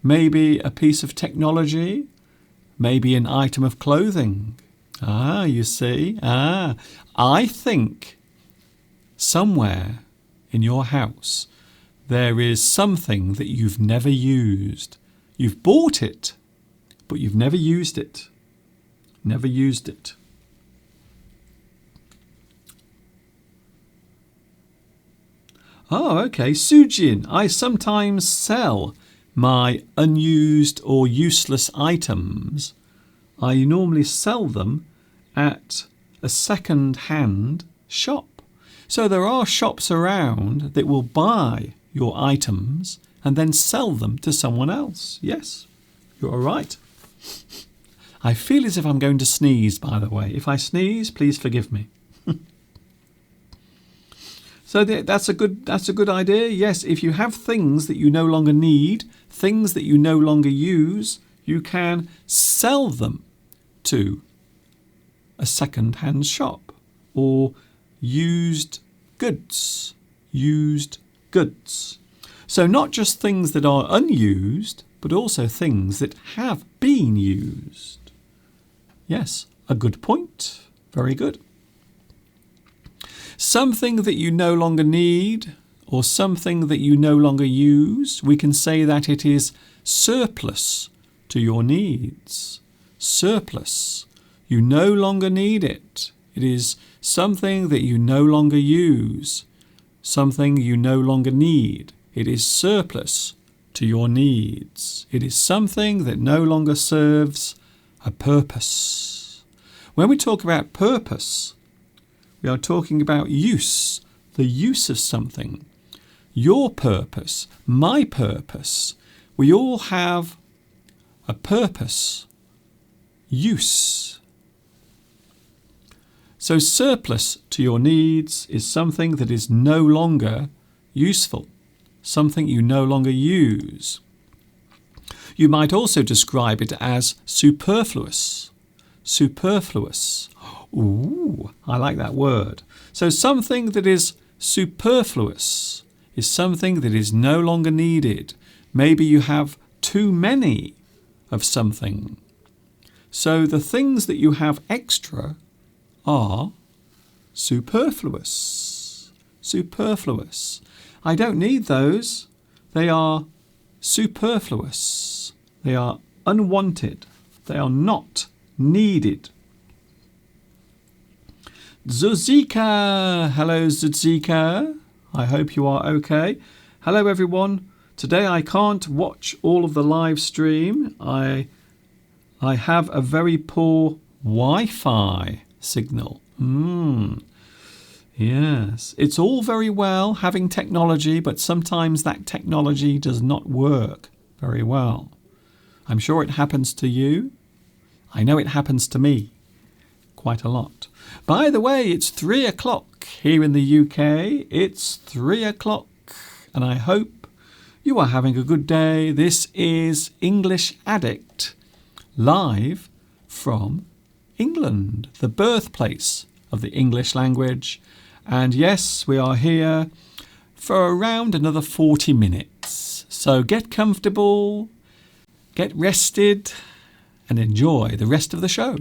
Maybe a piece of technology, maybe an item of clothing. You see. I think somewhere in your house there is something that you've never used. You've bought it, but you've never used it. Never used it. Oh, okay. Sujin, I sometimes sell my unused or useless items. I normally sell them at a second-hand shop. So there are shops around that will buy your items and then sell them to someone else. Yes, you're right. I feel as if I'm going to sneeze, by the way. If I sneeze, please forgive me. So that's a good idea. Yes, if you have things that you no longer need, things that you no longer use, you can sell them to a second-hand shop or used goods. Used goods. So not just things that are unused, but also things that have been used. Yes, a good point. Very good. Something that you no longer need or something that you no longer use, we can say that it is surplus to your needs. Surplus. You no longer need it. It is something that you no longer use. Something you no longer need. It is surplus to your needs. It is something that no longer serves a purpose. When we talk about purpose, we are talking about use, the use of something. your purpose, my purpose. We all have a purpose, use. So surplus to your needs is something that is no longer useful, something you no longer use. You might also describe it as superfluous. Superfluous. Ooh, I like that word. So something that is superfluous is something that is no longer needed. Maybe you have too many of something. So the things that you have extra are superfluous. Superfluous. I don't need those. They are superfluous. They are unwanted. They are not needed. Zuzika. Hello, Zuzika. I hope you are okay. Hello, everyone. Today I can't watch all of the live stream. I have a very poor Wi-Fi signal. Yes, it's all very well having technology, but sometimes that technology does not work very well. I'm sure it happens to you. I know it happens to me quite a lot. By the way, it's 3 o'clock here in the UK. It's 3 o'clock, and I hope you are having a good day. This is English Addict, live from England, the birthplace of the English language. And yes, we are here for around another 40 minutes. So get comfortable, get rested, and enjoy the rest of the show.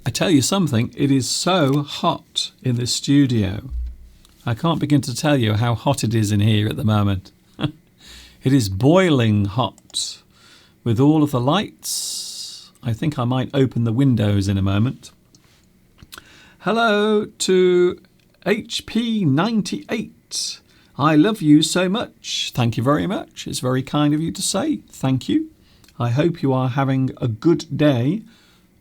I tell you something, it is so hot in the studio. I can't begin to tell you how hot it is in here at the moment. It is boiling hot with all of the lights. I think I might open the windows in a moment. Hello to HP98. I love you so much. Thank you very much. It's very kind of you to say. Thank you. I hope you are having a good day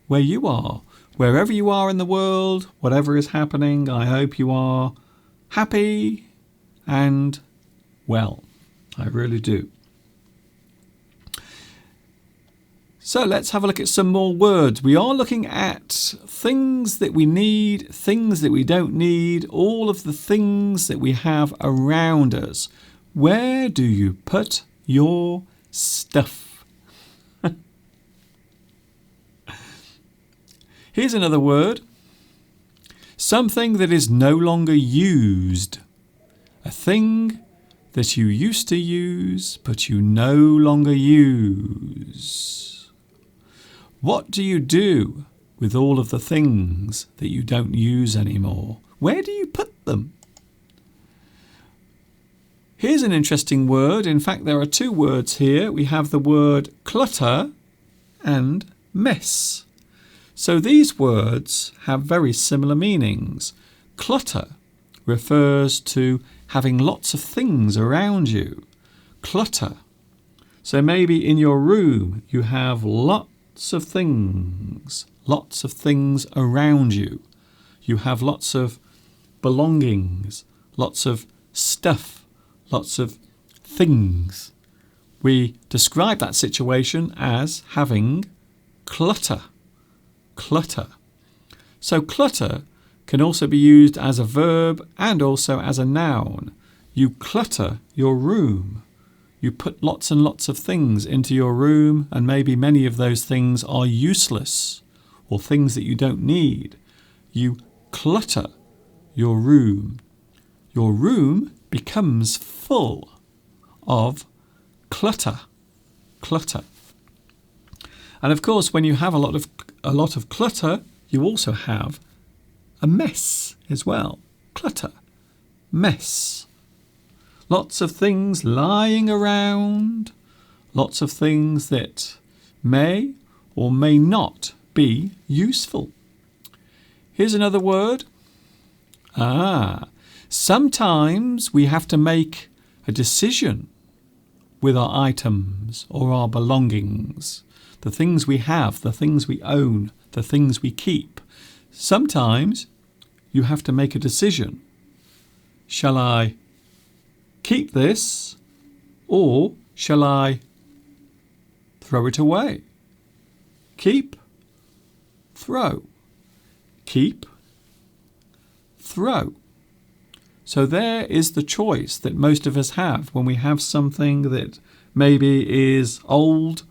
where you are. Wherever you are in the world, whatever is happening, I hope you are happy and well. I really do. So let's have a look at some more words. We are looking at things that we need, things that we don't need, all of the things that we have around us. Where do you put your stuff? Here's another word. Something that is no longer used. A thing that you used to use, but you no longer use. What do you do with all of the things that you don't use anymore? Where do you put them? Here's an interesting word. In fact, there are two words here. We have the word clutter and mess. So these words have very similar meanings. Clutter refers to having lots of things around you. Clutter. So maybe in your room you have lots of things around you. You have lots of belongings, lots of stuff, lots of things. We describe that situation as having clutter. Clutter. So clutter can also be used as a verb and also as a noun. You clutter your room. You put lots and lots of things into your room, and maybe many of those things are useless or things that you don't need. You clutter your room. Your room becomes full of clutter. Clutter. And of course, when you have a lot of clutter, you also have a mess as well. Clutter, mess. Lots of things lying around, lots of things that may or may not be useful. Here's another word. Sometimes we have to make a decision with our items or our belongings, the things we have, the things we own, the things we keep. Sometimes you have to make a decision. Shall I keep this or shall I throw it away? Keep, throw. Keep, throw. So there is the choice that most of us have when we have something that maybe is old,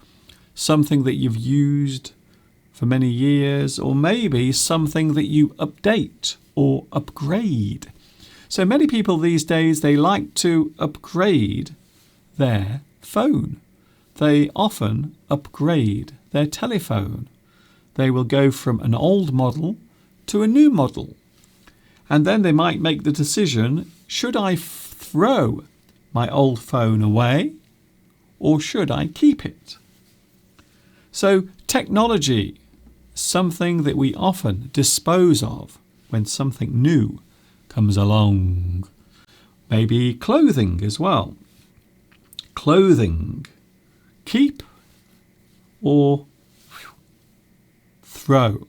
something that you've used for many years, or maybe something that you update or upgrade. So many people these days, they like to upgrade their phone. They often upgrade their telephone. They will go from an old model to a new model. And then they might make the decision, should I throw my old phone away or should I keep it? So technology, something that we often dispose of when something new comes along. Maybe clothing as well. Clothing, keep or throw.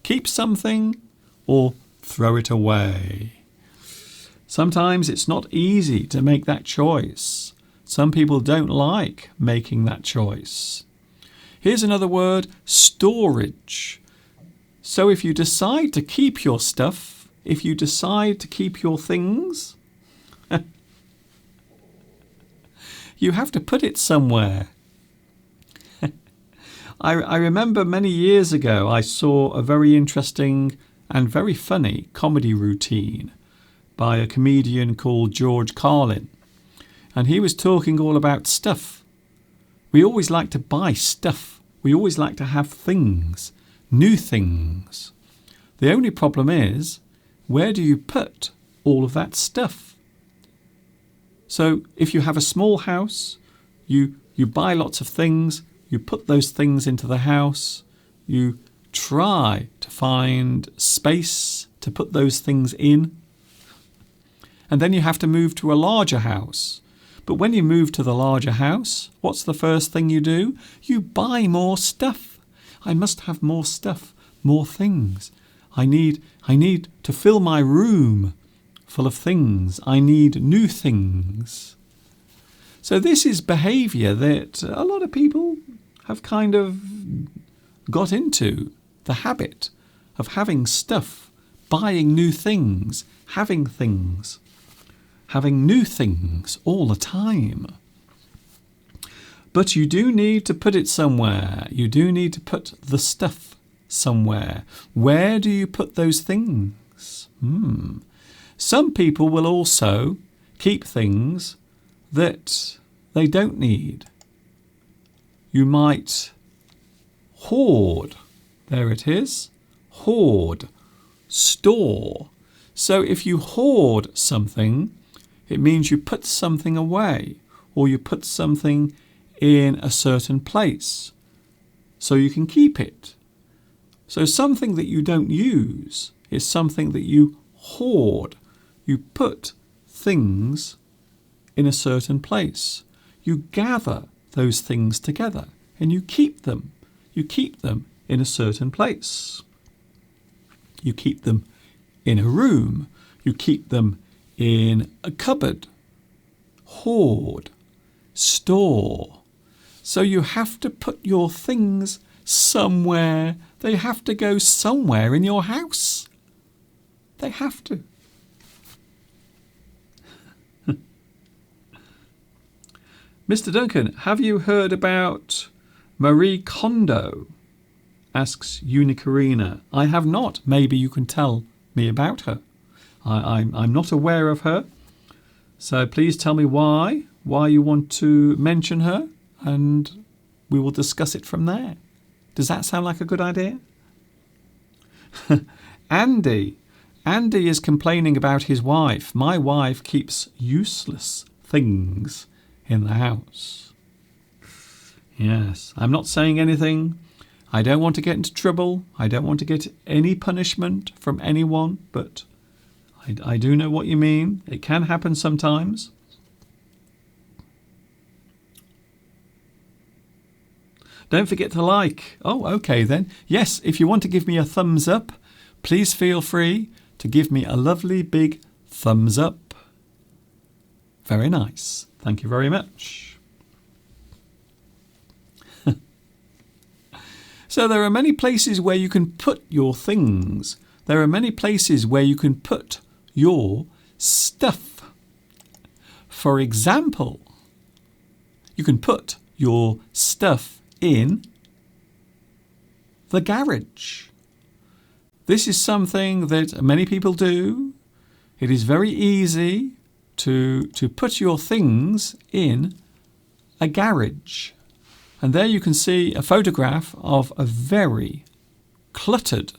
Keep something or throw it away. Sometimes it's not easy to make that choice. Some people don't like making that choice. Here's another word, storage. So if you decide to keep your stuff, if you decide to keep your things, you have to put it somewhere. I remember many years ago I saw a very interesting and very funny comedy routine by a comedian called George Carlin. And he was talking all about stuff. We always like to buy stuff. We always like to have things, new things. The only problem is, where do you put all of that stuff? So if you have a small house, you buy lots of things, you put those things into the house, you try to find space to put those things in. And then you have to move to a larger house. But when you move to the larger house, what's the first thing you do? You buy more stuff. I must have more stuff, more things. I need to fill my room full of things. I need new things. So this is behaviour that a lot of people have kind of got into. The habit of having stuff, buying new things, having new things all the time. But you do need to put it somewhere. You do need to put the stuff somewhere. Where do you put those things? Some people will also keep things that they don't need. You might hoard. There it is. Hoard. Store. So if you hoard something, it means you put something away or you put something in a certain place so you can keep it. So something that you don't use is something that you hoard. You put things in a certain place. You gather those things together and you keep them. You keep them in a certain place. You keep them in a room. You keep them in a cupboard. Hoard. Store. So you have to put your things somewhere. They have to go somewhere in your house. They have to. Mr. Duncan, have you heard about Marie Kondo? Asks Unicorina. I have not. Maybe you can tell me about her. I'm not aware of her. So please tell me why you want to mention her, and we will discuss it from there. Does that sound like a good idea? Andy is complaining about his wife. My wife keeps useless things in the house. Yes, I'm not saying anything. I don't want to get into trouble. I don't want to get any punishment from anyone, but I do know what you mean. It can happen sometimes. Don't forget to like. Oh, okay then. Yes, if you want to give me a thumbs up, please feel free to give me a lovely big thumbs up. Very nice. Thank you very much. So there are many places where you can put your things. There are many places where you can put your stuff. For example, you can put your stuff in the garage. This is something that many people do. It is very easy to put your things in a garage. And there you can see a photograph of a very cluttered,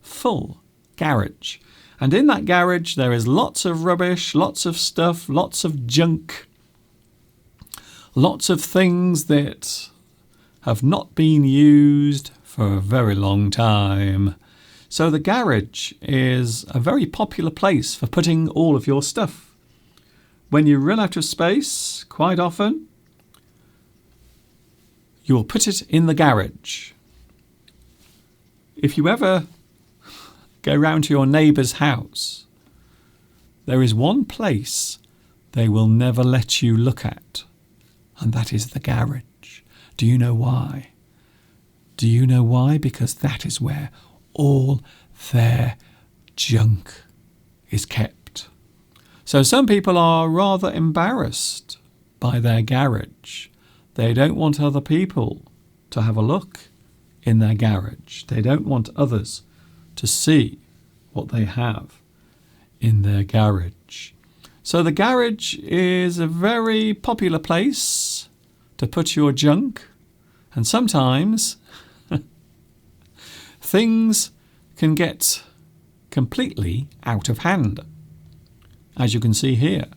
full garage. And in that garage there is lots of rubbish, lots of stuff, lots of junk, lots of things that have not been used for a very long time. So the garage is a very popular place for putting all of your stuff. When you run out of space, quite often, you will put it in the garage. If you ever go round to your neighbour's house, there is one place they will never let you look at, and that is the garage. Do you know why? Do you know why? Because that is where all their junk is kept. So some people are rather embarrassed by their garage. They don't want other people to have a look in their garage. They don't want others to see what they have in their garage. So the garage is a very popular place to put your junk, and sometimes things can get completely out of hand, as you can see here.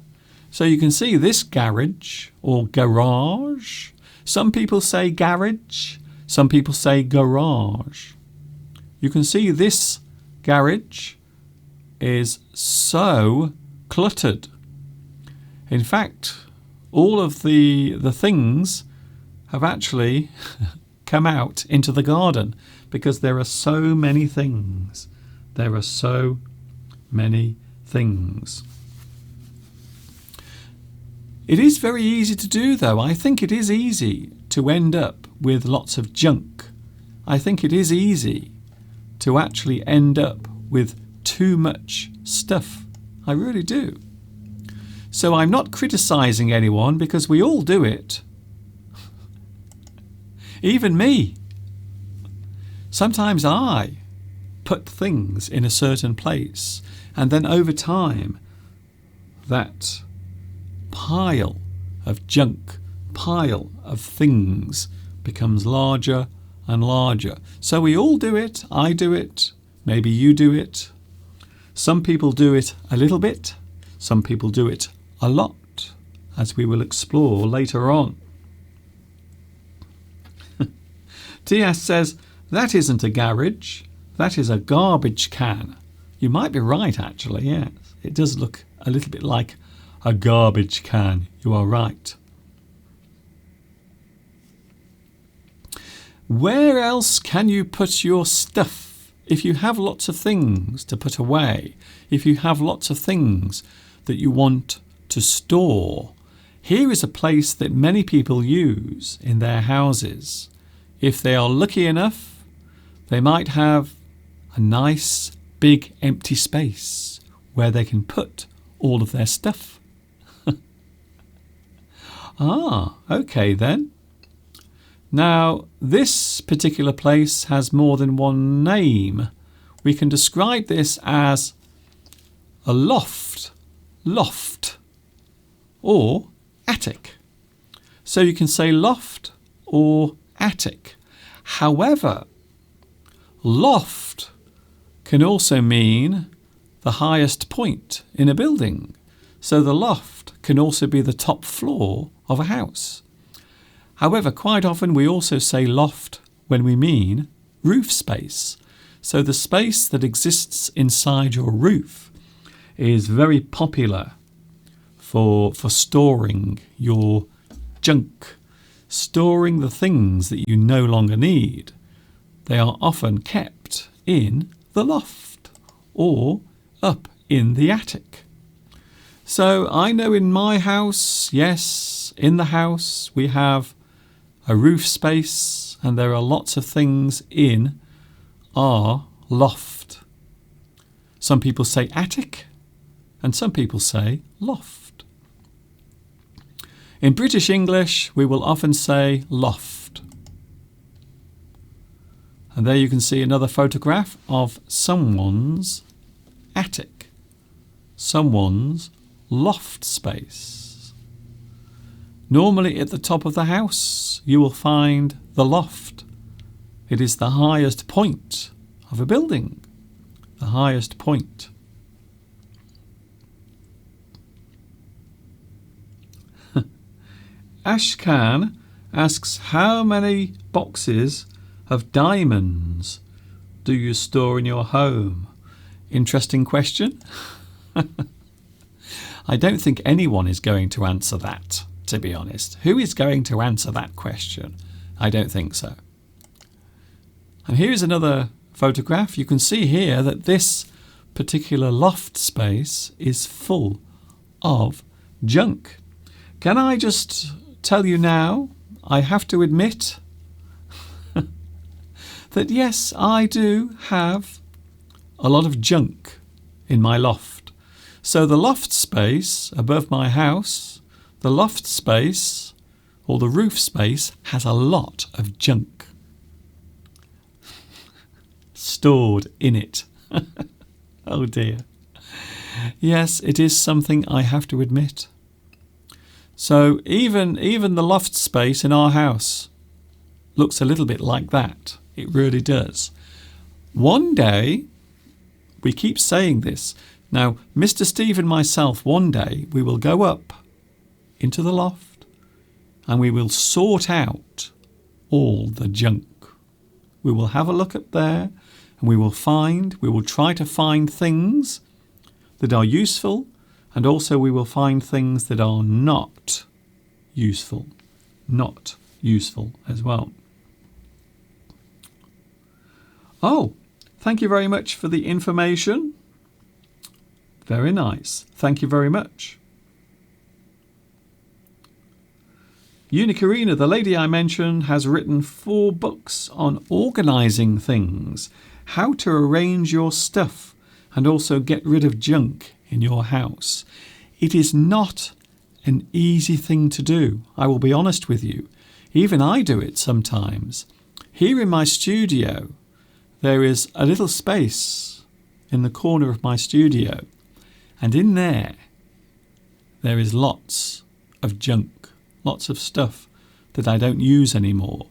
So you can see this garage or garage. Some people say garage, some people say garage. You can see this garage is so cluttered. In fact, all of the things have actually come out into the garden because there are so many things. There are so many things. It is very easy to do, though. I think it is easy to end up with lots of junk. I think it is easy to actually end up with too much stuff. I really do. So I'm not criticising anyone because we all do it. Even me. Sometimes I put things in a certain place, and then over time that pile of junk, pile of things becomes larger and larger. So we all do it. I do it. Maybe you do it. Some people do it a little bit. Some people do it a lot, as we will explore later on. T.S. says, that isn't a garage. That is a garbage can. You might be right, actually, yes. It does look a little bit like a garbage can. You are right. Where else can you put your stuff? If you have lots of things to put away, if you have lots of things that you want to store, here is a place that many people use in their houses. If they are lucky enough, they might have a nice big empty space where they can put all of their stuff. Ah, okay then. Now, this particular place has more than one name. We can describe this as a loft, or attic. So you can say loft or attic. However, loft can also mean the highest point in a building. So the loft can also be the top floor of a house. However, quite often we also say loft when we mean roof space. So the space that exists inside your roof is very popular for storing your junk, storing the things that you no longer need. They are often kept in the loft or up in the attic. So I know in my house, yes, in the house we have a roof space and there are lots of things in our loft. Some people say attic and some people say loft. In British English, we will often say loft. And there you can see another photograph of someone's attic, someone's loft space. Normally at the top of the house, you will find the loft. It is the highest point of a building, the highest point. Ashkan asks, how many boxes of diamonds do you store in your home? Interesting question. I don't think anyone is going to answer that, to be honest. Who is going to answer that question? I don't think so. And here's another photograph. You can see here that this particular loft space is full of junk. Can I just tell you now, I have to admit that yes, I do have a lot of junk in my loft. So the loft space above my house, the loft space or the roof space has a lot of junk stored in it. Oh dear. Yes, it is something I have to admit. So even the loft space in our house looks a little bit like that. It really does. One day, we keep saying this. Now, Mr. Steve and myself, one day, we will go up into the loft and we will sort out all the junk. We will have a look up there and we will try to find things that are useful, and also we will find things that are not useful as well. Oh, thank you very much for the information. Very nice. Thank you very much. Unikarina, the lady I mentioned, has written 4 books on organising things, how to arrange your stuff, and also get rid of junk in your house. It is not an easy thing to do, I will be honest with you. Even I do it sometimes. Here in my studio, there is a little space in the corner of my studio, and in there is lots of junk, lots of stuff that I don't use anymore.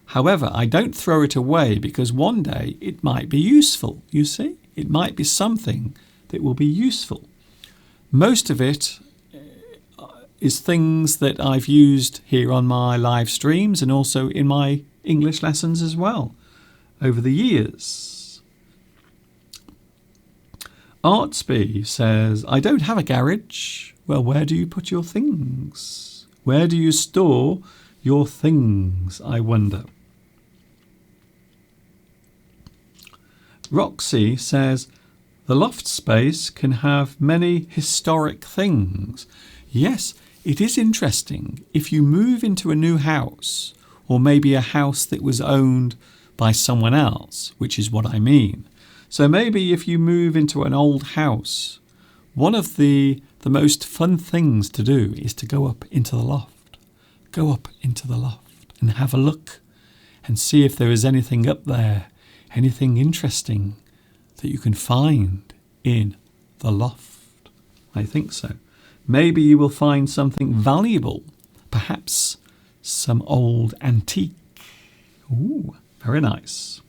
However, I don't throw it away because one day it might be useful, you see? It might be something that will be useful. Most of it is things that I've used here on my live streams and also in my English lessons as well over the years. Artsby says, I don't have a garage. Well, where do you put your things? Where do you store your things, I wonder? Roxy says, the loft space can have many historic things. Yes, it is interesting. If you move into a new house, or maybe a house that was owned by someone else, which is what I mean. So maybe if you move into an old house, one of the most fun things to do is to go up into the loft. Go up into the loft and have a look and see if there is anything up there, anything interesting that you can find in the loft. I think so. Maybe you will find something valuable, perhaps some old antique. Ooh, very nice.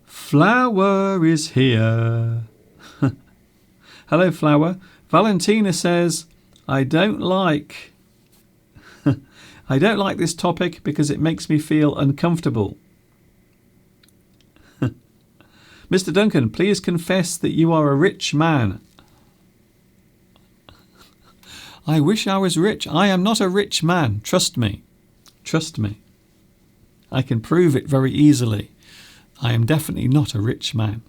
Flower is here. Hello, Flower. Valentina says, I don't like this topic because it makes me feel uncomfortable. Mr. Duncan, please confess that you are a rich man. I wish I was rich. I am not a rich man. Trust me. Trust me. I can prove it very easily. I am definitely not a rich man.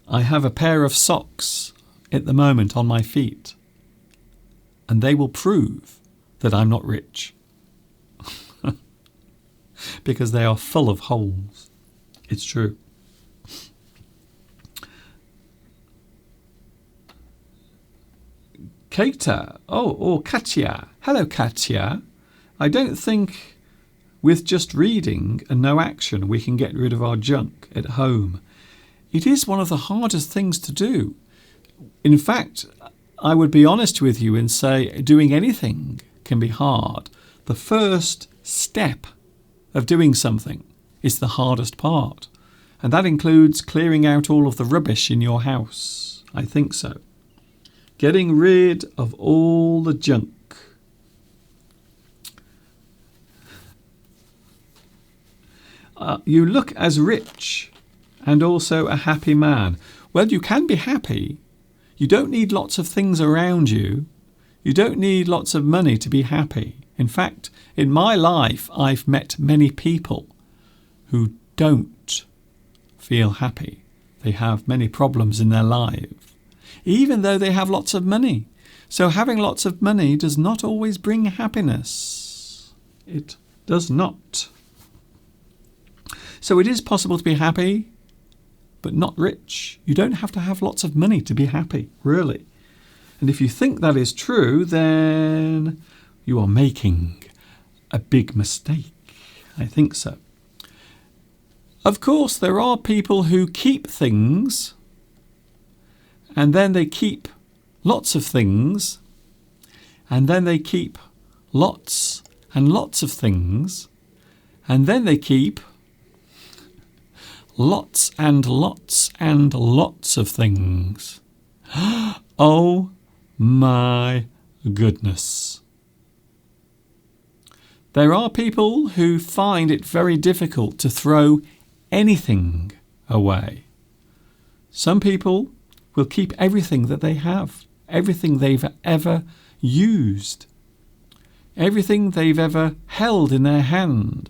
I have a pair of socks at the moment on my feet, and they will prove that I'm not rich because they are full of holes. It's true. Kata, or Katya. Hello, Katya. I don't think with just reading and no action we can get rid of our junk at home. It is one of the hardest things to do. In fact, I would be honest with you and say doing anything can be hard. The first step of doing something is the hardest part. And that includes clearing out all of the rubbish in your house. I think so. Getting rid of all the junk. You look as rich and also a happy man. Well, you can be happy. You don't need lots of things around you. You don't need lots of money to be happy. In fact, in my life, I've met many people who don't feel happy. They have many problems in their life, even though they have lots of money. So having lots of money does not always bring happiness. It does not. So it is possible to be happy, but not rich. You don't have to have lots of money to be happy, really. And if you think that is true, then you are making a big mistake. I think so. Of course, there are people who keep things, and then they keep lots of things, and then they keep lots and lots of things, and then they keep lots and lots and lots of things. Oh my goodness. There are people who find it very difficult to throw anything away. Some people will keep everything that they have, everything they've ever used, everything they've ever held in their hand.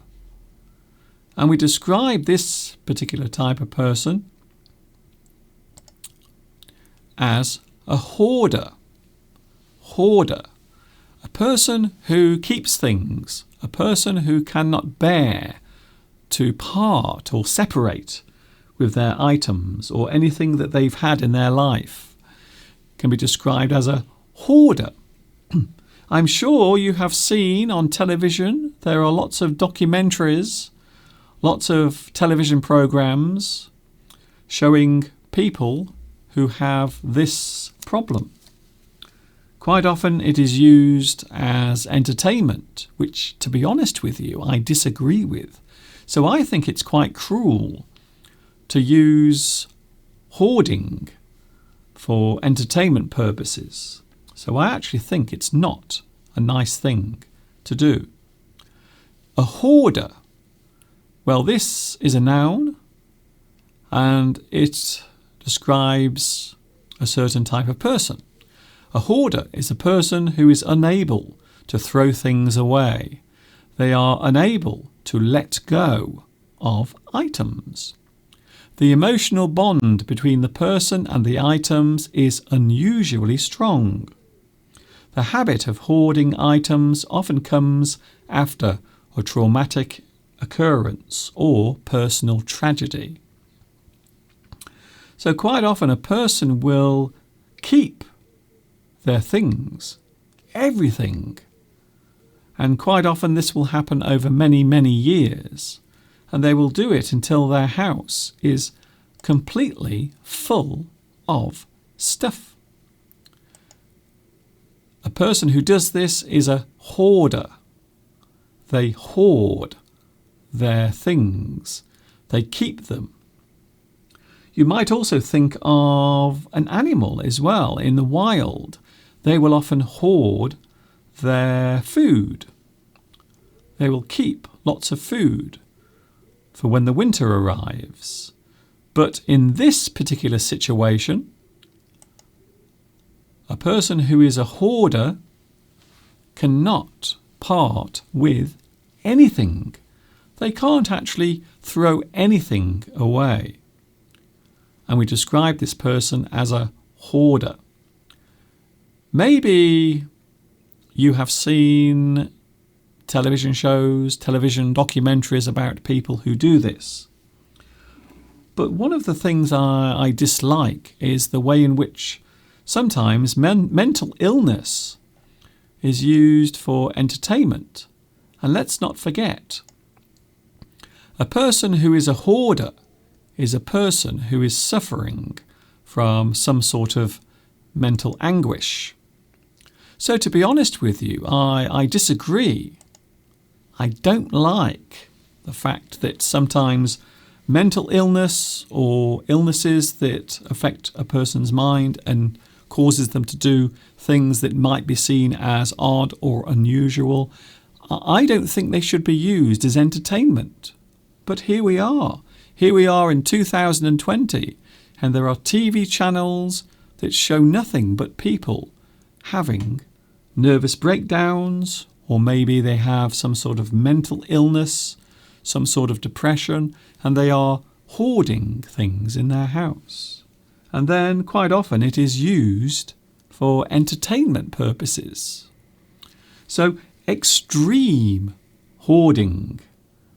And we describe this particular type of person as a hoarder. Hoarder. A person who keeps things. A person who cannot bear to part or separate with their items or anything that they've had in their life can be described as a hoarder. I'm sure you have seen on television, there are lots of documentaries, lots of television programs showing people who have this problem. Quite often it is used as entertainment, which, to be honest with you, I disagree with. So I think it's quite cruel to use hoarding for entertainment purposes. So I actually think it's not a nice thing to do. A hoarder. Well, this is a noun, and it describes a certain type of person. A hoarder is a person who is unable to throw things away. They are unable to let go of items. The emotional bond between the person and the items is unusually strong. The habit of hoarding items often comes after a traumatic occurrence or personal tragedy. So quite often a person will keep their things, everything, and quite often this will happen over many, many years, and they will do it until their house is completely full of stuff. A person who does this is a hoarder. They hoard their things. They keep them. You might also think of an animal as well. In the wild, they will often hoard their food. They will keep lots of food. for when the winter arrives. But in this particular situation, a person who is a hoarder cannot part with anything. They can't actually throw anything away. And we describe this person as a hoarder. Maybe you have seen television shows, television documentaries about people who do this. But one of the things I dislike is the way in which sometimes mental illness is used for entertainment. And let's not forget, a person who is a hoarder is a person who is suffering from some sort of mental anguish. So to be honest with you, I disagree. I don't like the fact that sometimes mental illness or illnesses that affect a person's mind and causes them to do things that might be seen as odd or unusual, I don't think they should be used as entertainment. But here we are. Here we are in 2020, and there are TV channels that show nothing but people having nervous breakdowns, or maybe they have some sort of mental illness, some sort of depression, and they are hoarding things in their house. And then quite often it is used for entertainment purposes. So extreme hoarding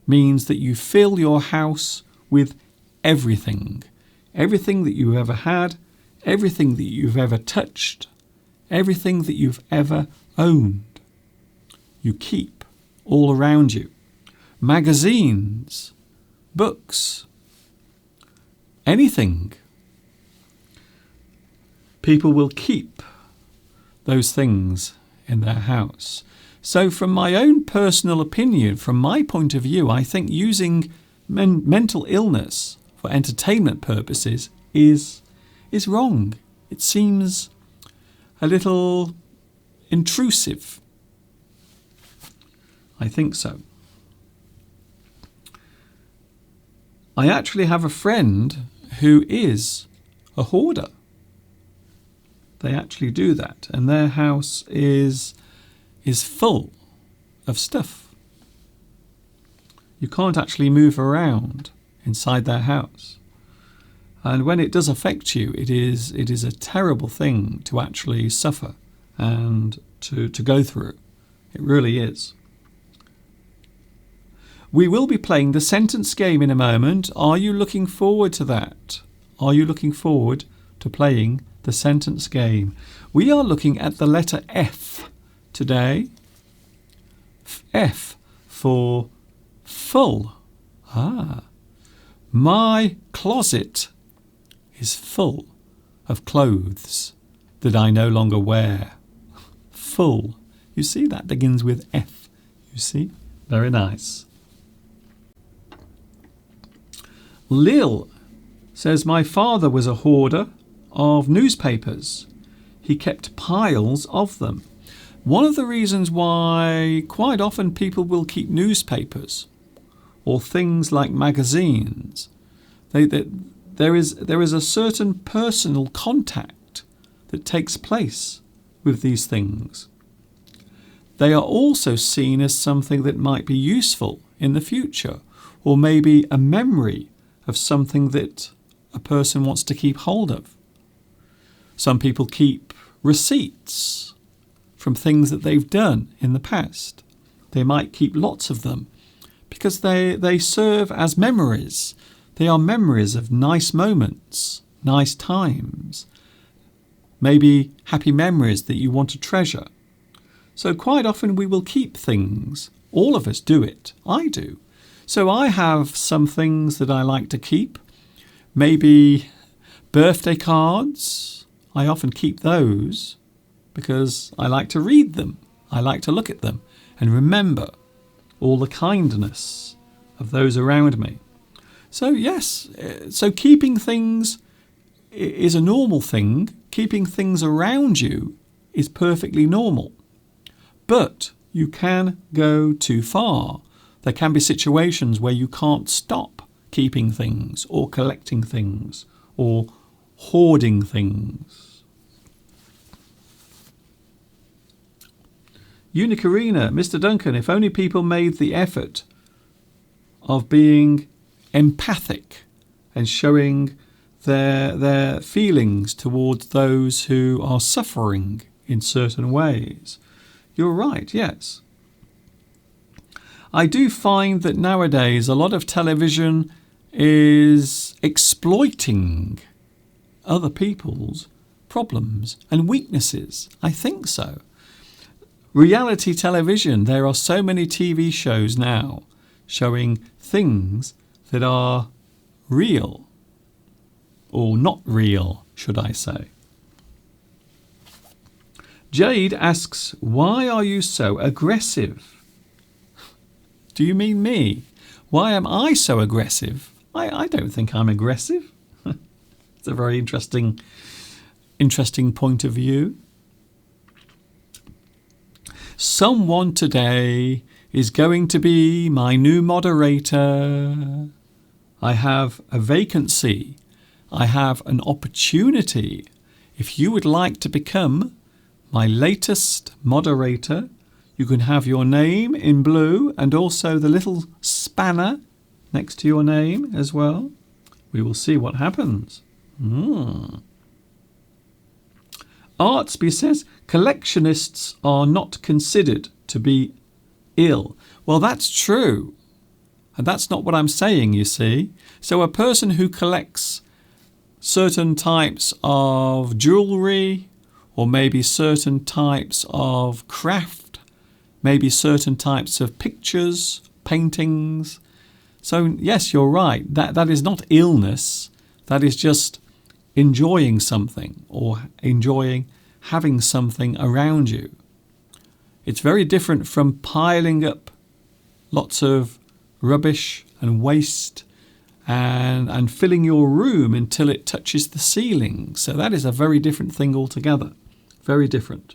means that you fill your house with everything. Everything that you've ever had, everything that you've ever touched, everything that you've ever owned. You keep all around you. Magazines, books, anything. People will keep those things in their house. So from my own personal opinion, from my point of view, I think using mental illness for entertainment purposes is wrong. It seems a little intrusive. I think so. I actually have a friend who is a hoarder. They actually do that, and their house is full of stuff. You can't actually move around inside their house. And when it does affect you, it is a terrible thing to actually suffer and to go through. It really is. We will be playing the sentence game in a moment. Are you looking forward to that? Are you looking forward to playing the sentence game? We are looking at the letter F today. F for full. My closet is full of clothes that I no longer wear. Full. You see, that begins with F. You see? Very nice. Lil says, my father was a hoarder of newspapers. He kept piles of them. One of the reasons why quite often people will keep newspapers or things like magazines, there is a certain personal contact that takes place with these things. They are also seen as something that might be useful in the future, or maybe a memory of something that a person wants to keep hold of. Some people keep receipts from things that they've done in the past. They might keep lots of them because they serve as memories. They are memories of nice moments, nice times, maybe happy memories that you want to treasure. So quite often we will keep things. All of us do it. I do. So I have some things that I like to keep. Maybe birthday cards. I often keep those because I like to read them. I like to look at them and remember all the kindness of those around me. So yes, so keeping things is a normal thing. Keeping things around you is perfectly normal. But you can go too far. There can be situations where you can't stop keeping things or collecting things or hoarding things. Unicorina, Mr. Duncan, if only people made the effort of being empathic and showing their feelings towards those who are suffering in certain ways. You're right, yes. I do find that nowadays a lot of television is exploiting other people's problems and weaknesses. I think so. Reality television, there are so many TV shows now showing things that are real, or not real, should I say. Jade asks, why are you so aggressive? Do you mean me? Why am I so aggressive? I don't think I'm aggressive. It's a very interesting point of view. Someone today is going to be my new moderator. I have a vacancy. I have an opportunity. If you would like to become my latest moderator, you can have your name in blue and also the little spanner next to your name as well. We will see what happens. Artsby says, collectionists are not considered to be ill. Well, that's true. And that's not what I'm saying, you see. So a person who collects certain types of jewellery, or maybe certain types of craft, maybe certain types of pictures, paintings. So yes, you're right. That is not illness. That is just enjoying something or enjoying having something around you. It's very different from piling up lots of rubbish and waste and filling your room until it touches the ceiling. So that is a very different thing altogether. Very different.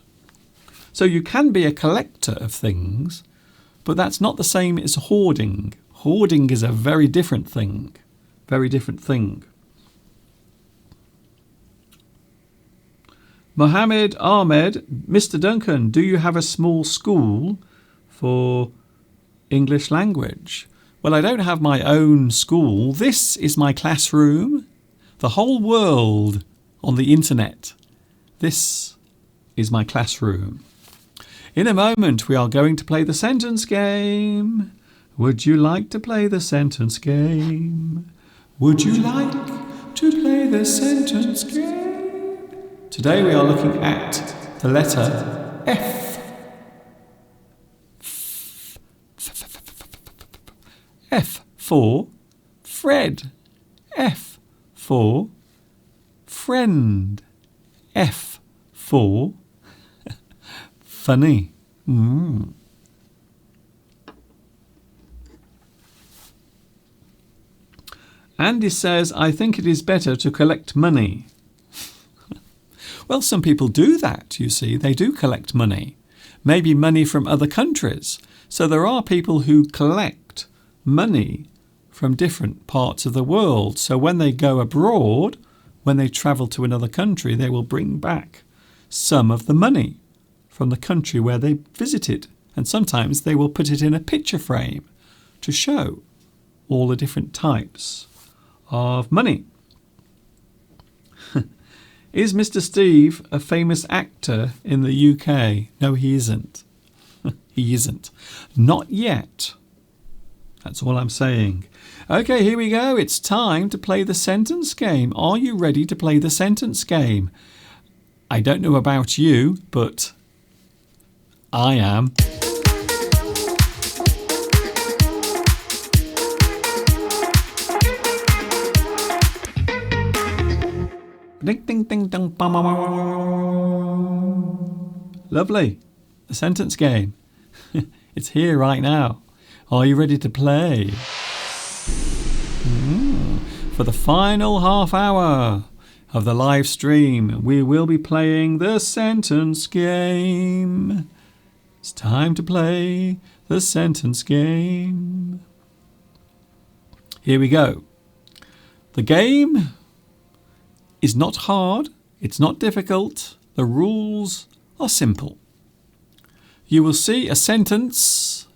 So you can be a collector of things, but that's not the same as hoarding. Hoarding is a very different thing. Very different thing. Mohammed Ahmed, Mr. Duncan, do you have a small school for English language? Well, I don't have my own school. This is my classroom. The whole world on the internet. This is my classroom. In a moment, we are going to play the sentence game. Would you like to play the sentence game? Would you like to play the sentence game? Today we are looking at the letter F. F for Fred. F for friend. F for funny. Andy says, I think it is better to collect money. Well, some people do that, you see. They do collect money. Maybe money from other countries. So there are people who collect money from different parts of the world. So when they go abroad, when they travel to another country, they will bring back some of the money from the country where they visited. And sometimes they will put it in a picture frame to show all the different types of money. Is Mr. Steve a famous actor in the UK? No, he isn't. He isn't. Not yet. That's all I'm saying. Okay, here we go. It's time to play the sentence game. Are you ready to play the sentence game? I don't know about you, but I am. Ding, ding, ding, ding, bam, bam, bam. Lovely. The sentence game. It's here right now. Are you ready to play? For the final half hour of the live stream, we will be playing the sentence game. It's time to play The sentence game. Here we go. The game is not hard. It's not difficult. The rules are simple. You will see a sentence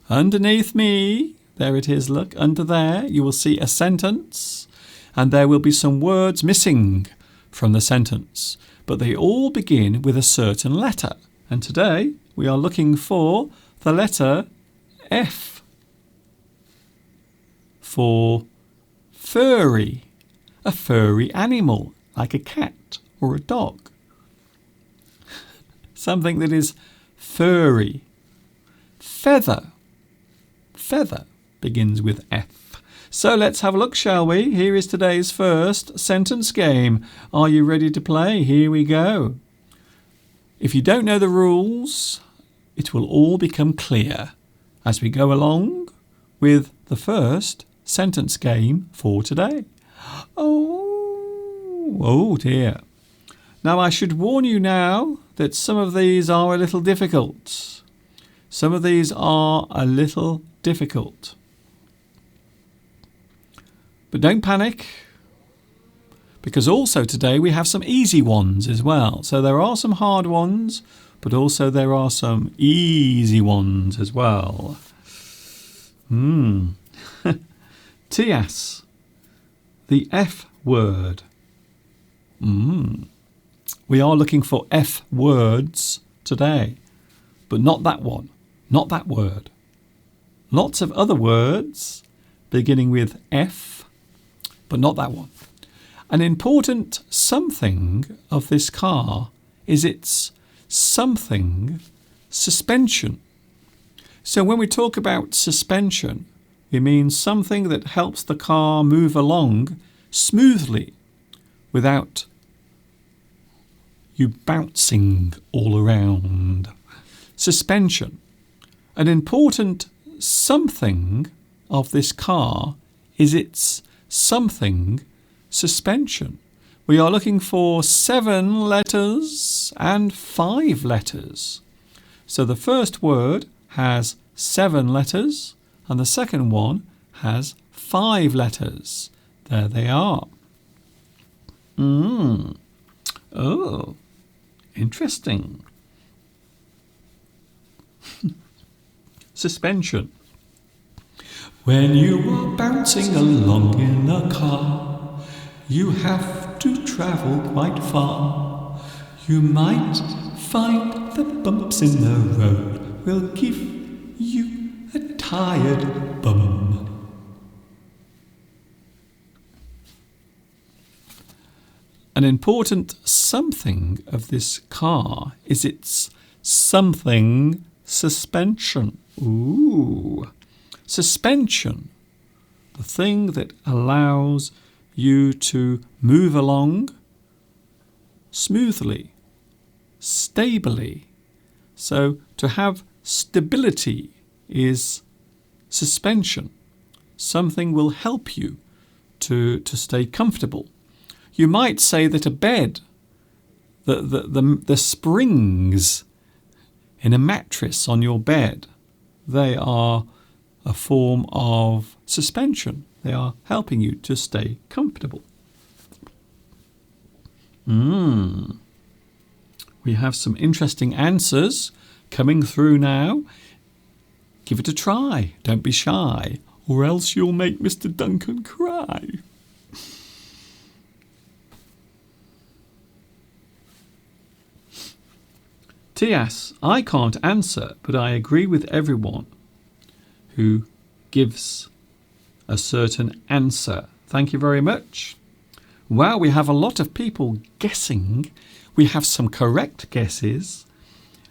underneath me. There it is, look, under there. You will see a sentence, and there will be some words missing from the sentence. But they all begin with a certain letter. And today we are looking for the letter F. For furry. A furry animal, like a cat or a dog. Something that is furry. Feather. Feather begins with F. So let's have a look, shall we? Here is today's first sentence game. Are you ready to play? Here we go. If you don't know the rules, it will all become clear as we go along with the first sentence game for today. Oh dear. Now I should warn you now that some of these are a little difficult. Some of these are a little difficult. But don't panic, because also today we have some easy ones as well. So there are some hard ones, but also there are some easy ones as well. Tias, the F word. We are looking for F words today, but not that one, not that word. Lots of other words beginning with F, but not that one. An important something of this car is its something suspension. So when we talk about suspension, we mean something that helps the car move along smoothly without you bouncing all around. Suspension. An important something of this car is its something suspension. We are looking for 7 letters and 5 letters. So the first word has 7 letters and the second one has 5 letters. There they are. Oh, interesting. Suspension. When you are bouncing along in a car, you have to travel quite far. You might find the bumps in the road will give you a tired bum. An important something of this car is its something suspension. Ooh. Suspension. The thing that allows you to move along smoothly, stably. So to have stability is suspension. Something will help you to stay comfortable. You might say that a bed, the springs in a mattress on your bed, they are a form of suspension. They are helping you to stay comfortable. We have some interesting answers coming through now. Give it a try. Don't be shy, or else you'll make Mr. Duncan cry. Tias, I can't answer, but I agree with everyone who gives a certain answer. Thank you very much. Wow, we have a lot of people guessing. We have some correct guesses,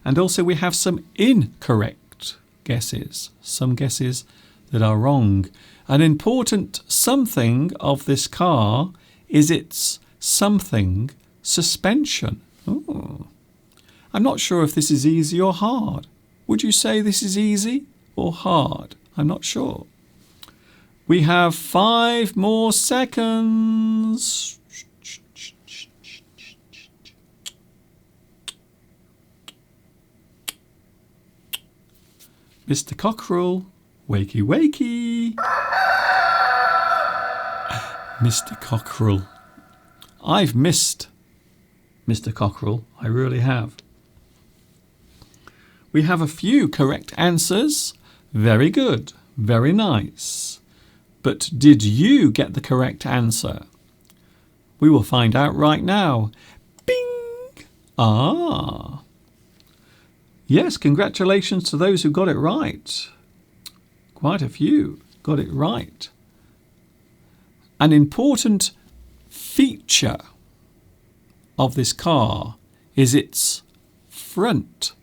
and also we have some incorrect guesses. Some guesses that are wrong. An important something of this car is its something suspension. Ooh. I'm not sure if this is easy or hard. Would you say this is easy or hard? I'm not sure. We have 5 more seconds. Mr. Cockerel, wakey wakey. Mr. Cockerel. I've missed Mr. Cockerel. I really have. We have a few correct answers. Very good. Very nice. But did you get the correct answer? We will find out right now. Bing! Ah. Yes, congratulations to those who got it right. Quite a few got it right. An important feature of this car is its front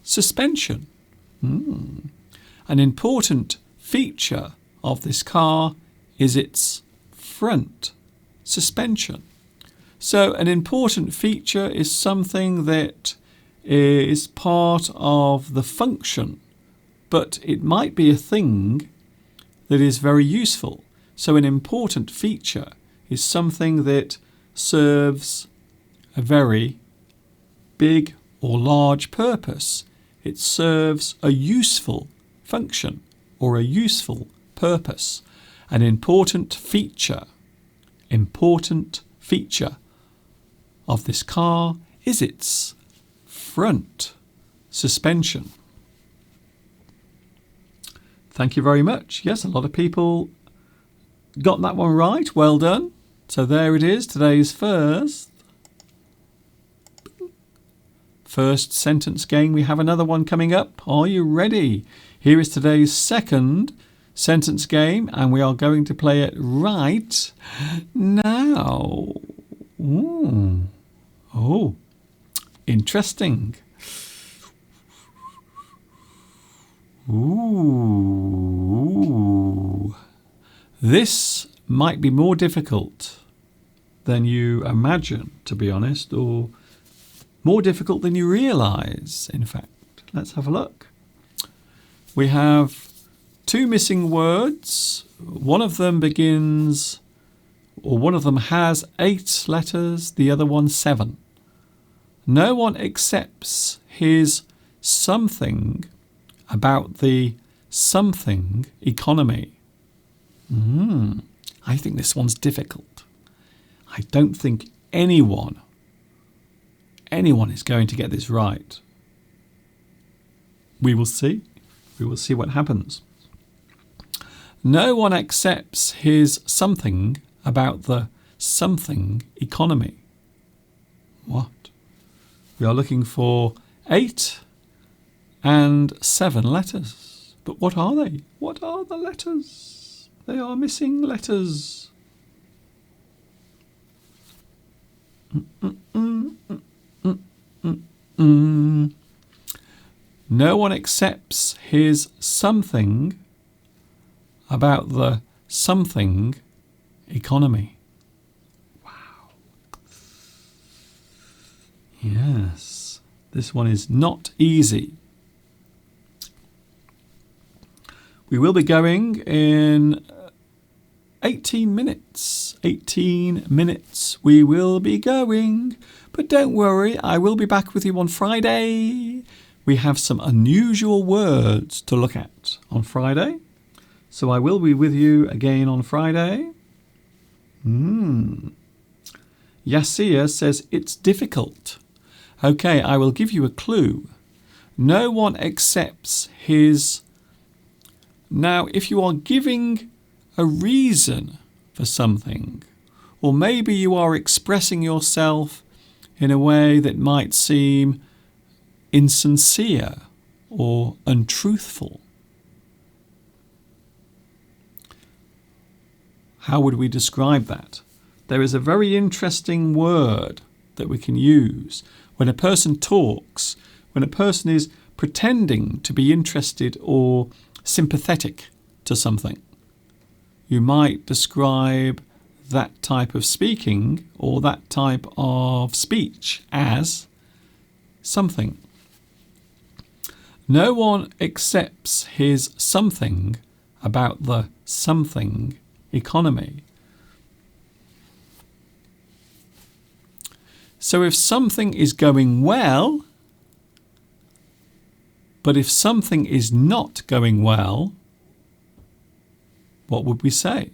suspension. An important feature of this car is its front suspension. So an important feature is something that is part of the function, but it might be a thing that is very useful. So an important feature is something that serves a very big or large purpose. It serves a useful function or a useful purpose. An important feature of this car is its front suspension. Thank you very much. Yes, a lot of people got that one right. Well done. So there it is, today's first sentence game. We have another one coming up. Are you ready? Here is today's second sentence game, and we are going to play it right now. Ooh. Oh, interesting. Ooh. This might be more difficult than you imagine, to be honest, or more difficult than you realise, in fact. Let's have a look. We have two missing words. One of them begins, or one of them has 8 letters, the other one 7. No one accepts his something about the something economy. I think this one's difficult. I don't think anyone is going to get this right. We will see. We will see what happens. No one accepts his something about the something economy. What? We are looking for 8 and 7 letters. But what are they? What are the letters? They are missing letters. No one accepts his something about the something economy. Wow. Yes, this one is not easy. We will be going in 18 minutes. 18 minutes we will be going. But don't worry, I will be back with you on Friday. We have some unusual words to look at on Friday. So I will be with you again on Friday. Yasia says it's difficult. Okay, I will give you a clue. No one accepts his... Now, if you are giving a reason for something, or maybe you are expressing yourself in a way that might seem insincere or untruthful, how would we describe that? There is a very interesting word that we can use when a person talks, when a person is pretending to be interested or sympathetic to something. You might describe that type of speaking or that type of speech as something. No one accepts his something about the something economy. So if something is going well, But if something is not going well, what would we say?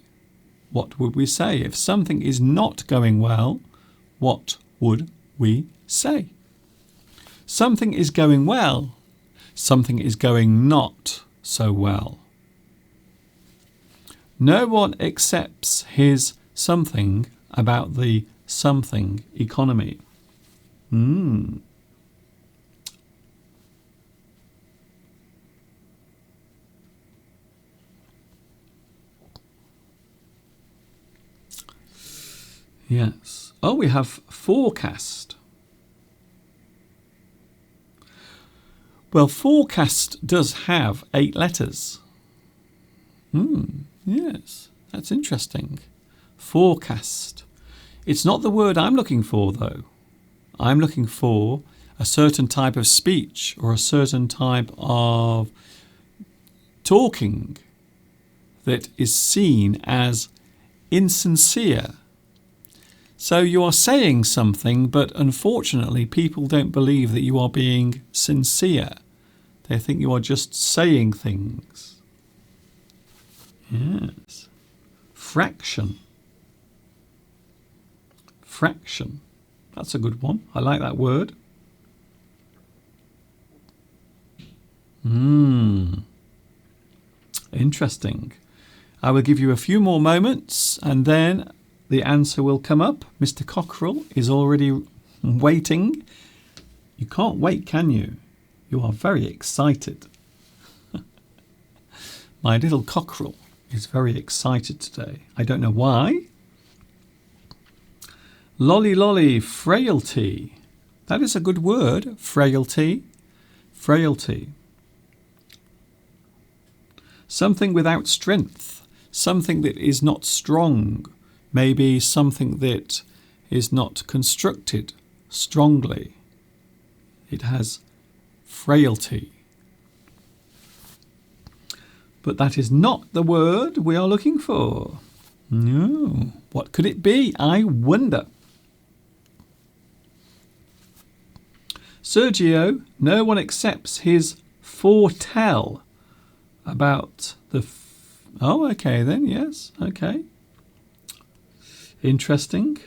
What would we say? If something is not going well, what would we say? Something is going well. Something is going not so well. No one accepts his something about the something economy. Yes. Oh, we have forecast. Well, forecast does have 8 letters. Yes, that's interesting. Forecast. It's not the word I'm looking for, though. I'm looking for a certain type of speech or a certain type of talking that is seen as insincere. So you are saying something, but unfortunately people don't believe that you are being sincere. They think you are just saying things. Yes. Fraction. Fraction. That's a good one. I like that word. Interesting. I will give you a few more moments and then the answer will come up. Mr. Cockerell is already waiting. You can't wait, can you? You are very excited. My little cockerel is very excited today. I don't know why. Lolly lolly, frailty. That is a good word, frailty. Frailty. Something without strength. Something that is not strong. Maybe something that is not constructed strongly. It has frailty. But that is not the word we are looking for. No. What could it be? I wonder. Sergio, no one accepts his foretell about the... Oh, okay then, yes, okay. Interesting.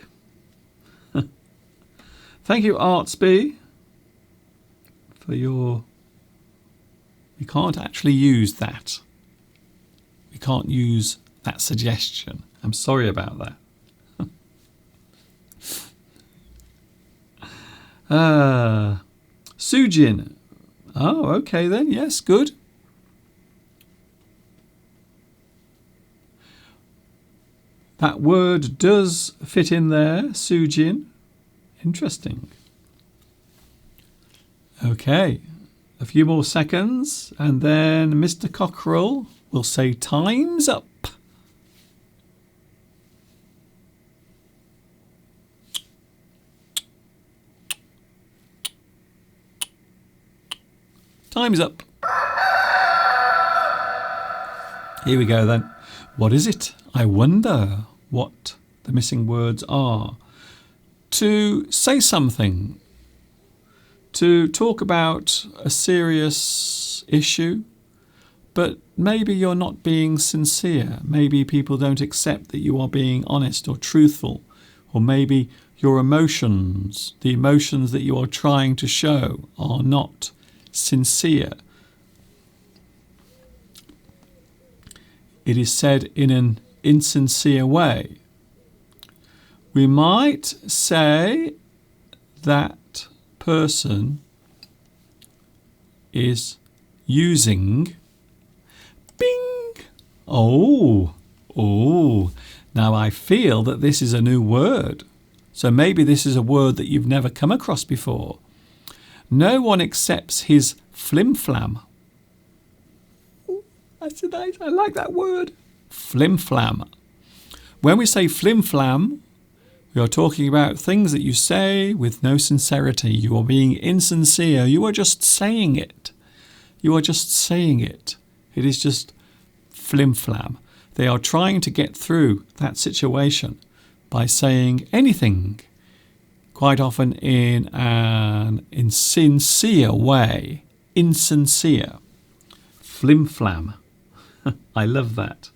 Thank you, Artsby, for your... We can't actually use that. We can't use that suggestion. I'm sorry about that. Sujin. Oh, okay then. Yes, good. That word does fit in there, Sujin. Interesting. Okay, a few more seconds and then Mr. Cockerell will say time's up. Time's up. Here we go then. What is it? I wonder what the missing words are. To say something, to talk about a serious issue, but maybe you're not being sincere. Maybe people don't accept that you are being honest or truthful, or maybe your emotions, the emotions that you are trying to show, are not sincere. It is said in an insincere way. We might say that person is using bing. Oh, now I feel that this is a new word. So maybe this is a word that you've never come across before. No one accepts his flim-flam. That's nice. I like that word. Flim-flam. When we say flim-flam, we are talking about things that you say with no sincerity. You are being insincere. You are just saying it. You are just saying it. It is just flim-flam. They are trying to get through that situation by saying anything, quite often in an insincere way. insincere. Flim-flam. I love that.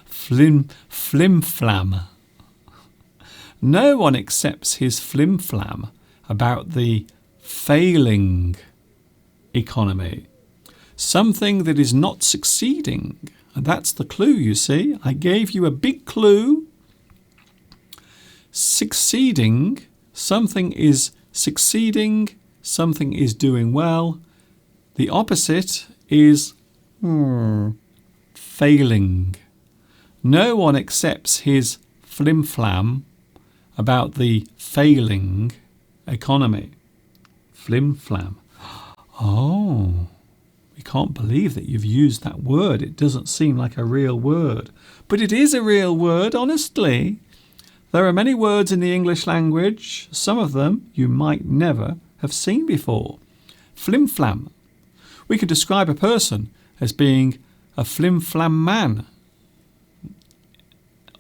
Flim-flam. No one accepts his flim-flam about the failing economy. Something that is not succeeding. And that's the clue, you see. I gave you a big clue. Succeeding. Something is succeeding. Something is doing well. The opposite is failing. No one accepts his flim-flam about the failing economy. Flim-flam. Oh, we can't believe that you've used that word. It doesn't seem like a real word. But it is a real word, honestly. There are many words in the English language. Some of them you might never have seen before. Flim-flam. We could describe a person as being a flim-flam man.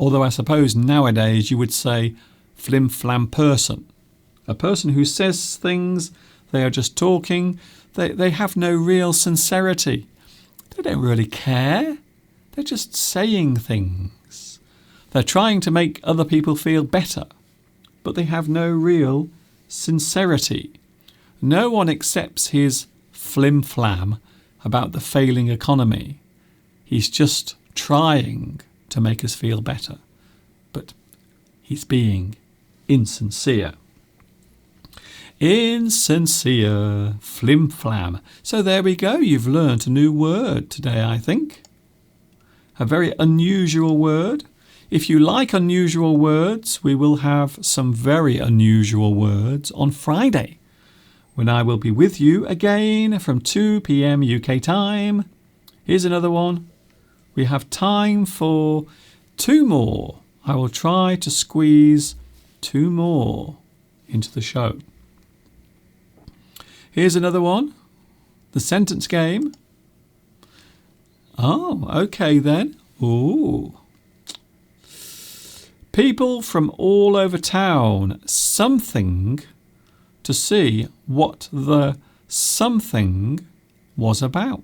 Although I suppose nowadays you would say flim-flam person. A person who says things, they are just talking, they have no real sincerity. They don't really care. They're just saying things. They're trying to make other people feel better, but they have no real sincerity. No one accepts his flim-flam about the failing economy. He's just trying to make us feel better, but he's being insincere. Insincere, flim-flam. So there we go. You've learnt a new word today, I think. A very unusual word. If you like unusual words, we will have some very unusual words on Friday, when I will be with you again from 2 p.m. UK time. Here's another one. We have time for 2 more. I will try to squeeze 2 more into the show. Here's another one. The sentence game. Oh, okay then. Ooh. People from all over town. Something to see what the something was about.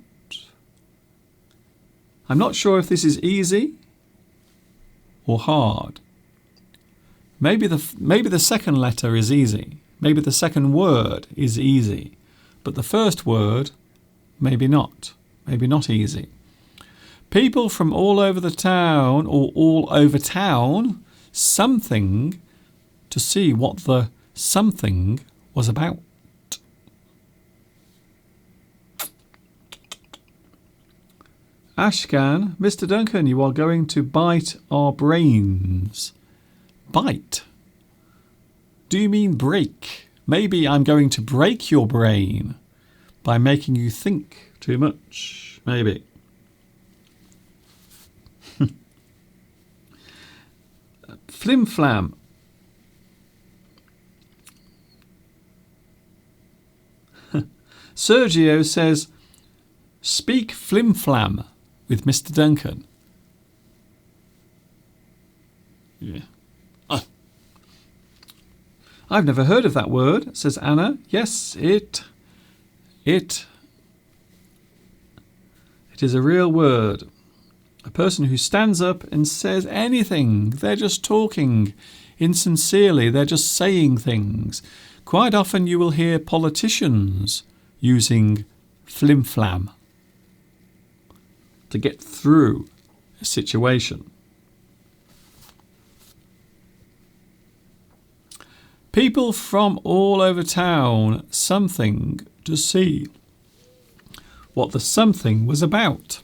I'm not sure if this is easy or hard. Maybe the second letter is easy. Maybe the second word is easy. But the first word, maybe not. Maybe not easy. People from all over the town or all over town, something to see what the something was about. Ashkan, Mr. Duncan, you are going to bite our brains. Bite? Do you mean break? Maybe I'm going to break your brain by making you think too much. Maybe. Flim-flam. Sergio says, speak flim-flam with Mr. Duncan. Yeah. I've never heard of that word, says Anna. Yes, it is a real word. A person who stands up and says anything. They're just talking insincerely. They're just saying things. Quite often you will hear politicians using flim-flam to get through a situation. People from all over town, something to see what the something was about.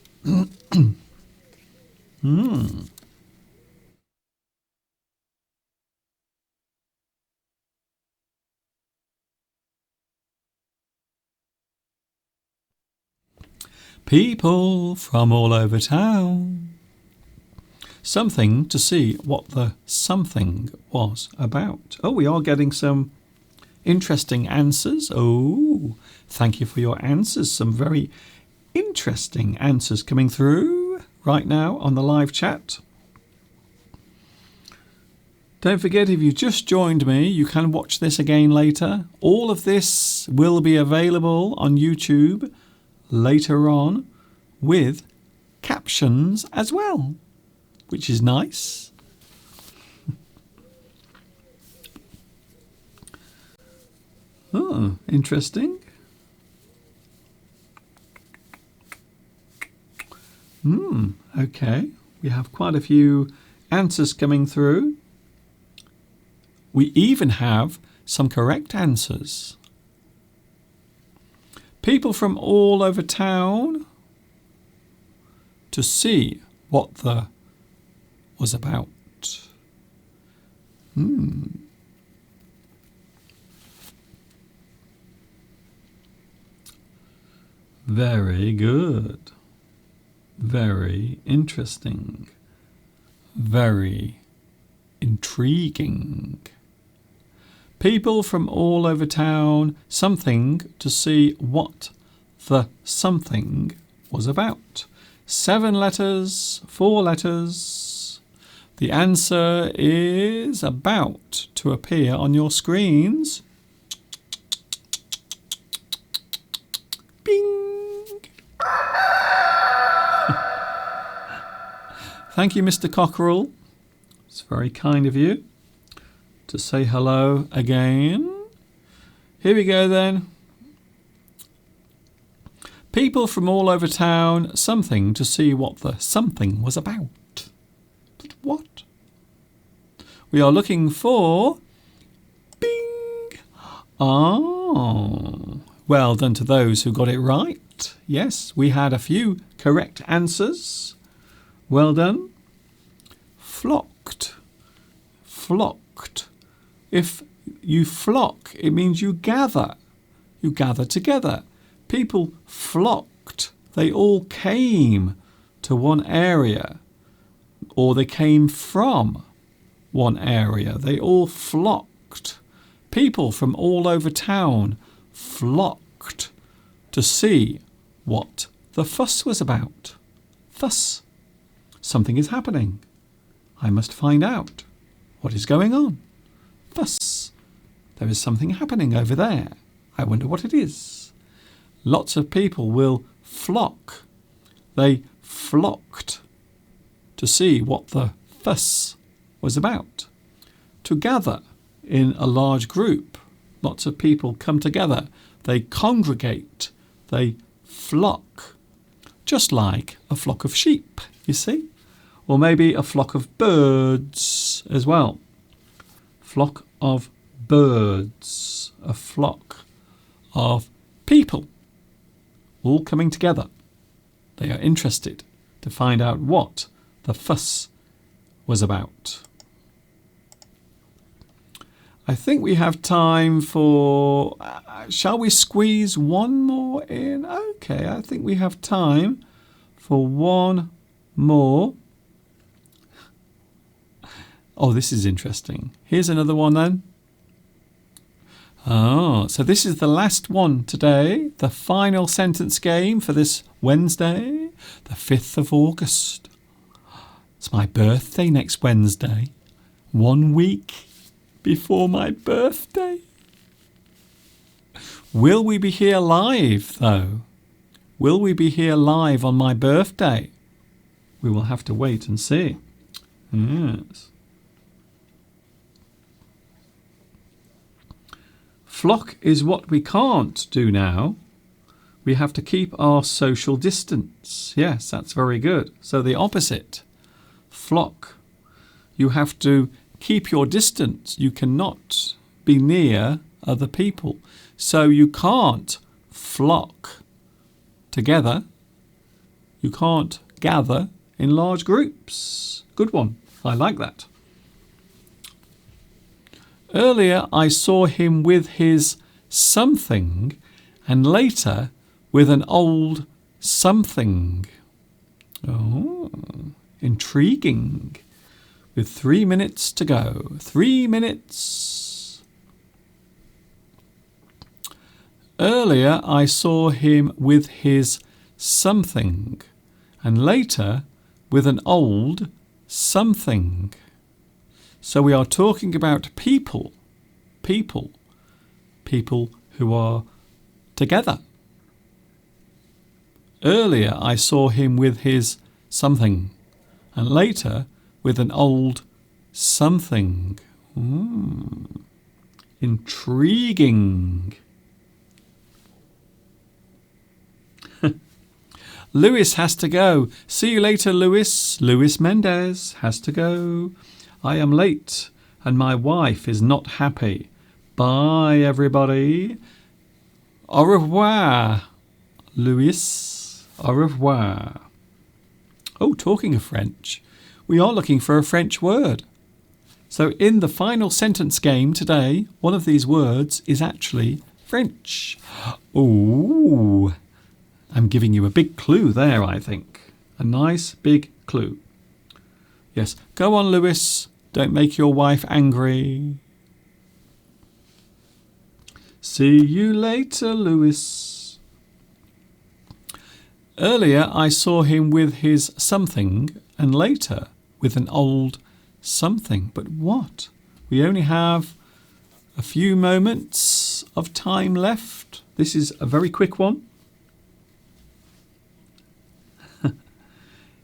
People from all over town. Something to see what the something was about. Oh, we are getting some interesting answers. Oh, thank you for your answers. Some very interesting answers coming through right now on the live chat. Don't forget, if you just joined me, you can watch this again later. All of this will be available on YouTube later on with captions as well, which is nice. Oh, interesting. Okay. We have quite a few answers coming through. We even have some correct answers. People from all over town to see what the was about. Very good. Very interesting. Very intriguing. People from all over town, something to see what the something was about. 7 letters, 4 letters. The answer is about to appear on your screens. Bing! Thank you, Mr. Cockerell. It's very kind of you to say hello again. Here we go then. People from all over town, something to see what the something was about. But what? We are looking for... Bing! Oh, well done to those who got it right. Yes, we had a few correct answers. Well done. Flocked. Flocked. If you flock, it means you gather. You gather together. People flocked. They all came to one area, or they came from one area. They all flocked. People from all over town flocked to see what the fuss was about. Fuss. Something is happening. I must find out what is going on. Fuss. There is something happening over there. I wonder what it is. Lots of people will flock. They flocked to see what the fuss was about. To gather in a large group. Lots of people come together. They congregate. They flock. Just like a flock of sheep, you see? Or maybe a flock of birds as well. Flock of birds. A flock of people. All coming together. They are interested to find out what the fuss was about. I think we have time for... shall we squeeze one more in? Okay, I think we have time for one more. Oh, this is interesting. Here's another one then. Oh, so this is the last one today. The final sentence game for this Wednesday, the 5th of August. It's my birthday next Wednesday. 1 week before my birthday. Will we be here live, though? Will we be here live on my birthday? We will have to wait and see. Yes. Flock is what we can't do now. We have to keep our social distance. Yes, that's very good. So the opposite. Flock. You have to keep your distance. You cannot be near other people. So you can't flock together. You can't gather in large groups. Good one. I like that. Earlier I saw him with his something and later with an old something. Oh, intriguing. With 3 minutes to go. 3 minutes. Earlier I saw him with his something and later with an old something. So we are talking about people who are together. Earlier I saw him with his something, and later with an old something. Intriguing. Lewis has to go. See you later, Lewis. Lewis Mendez has to go. I am late and my wife is not happy. Bye, everybody. Au revoir, Lewis. Au revoir. Oh, talking of French, we are looking for a French word. So in the final sentence game today, one of these words is actually French. Oh, I'm giving you a big clue there, I think. A nice big clue. Yes, go on, Lewis. Don't make your wife angry. See you later, Lewis. Earlier I saw him with his something and later with an old something. But what? We only have a few moments of time left. This is a very quick one.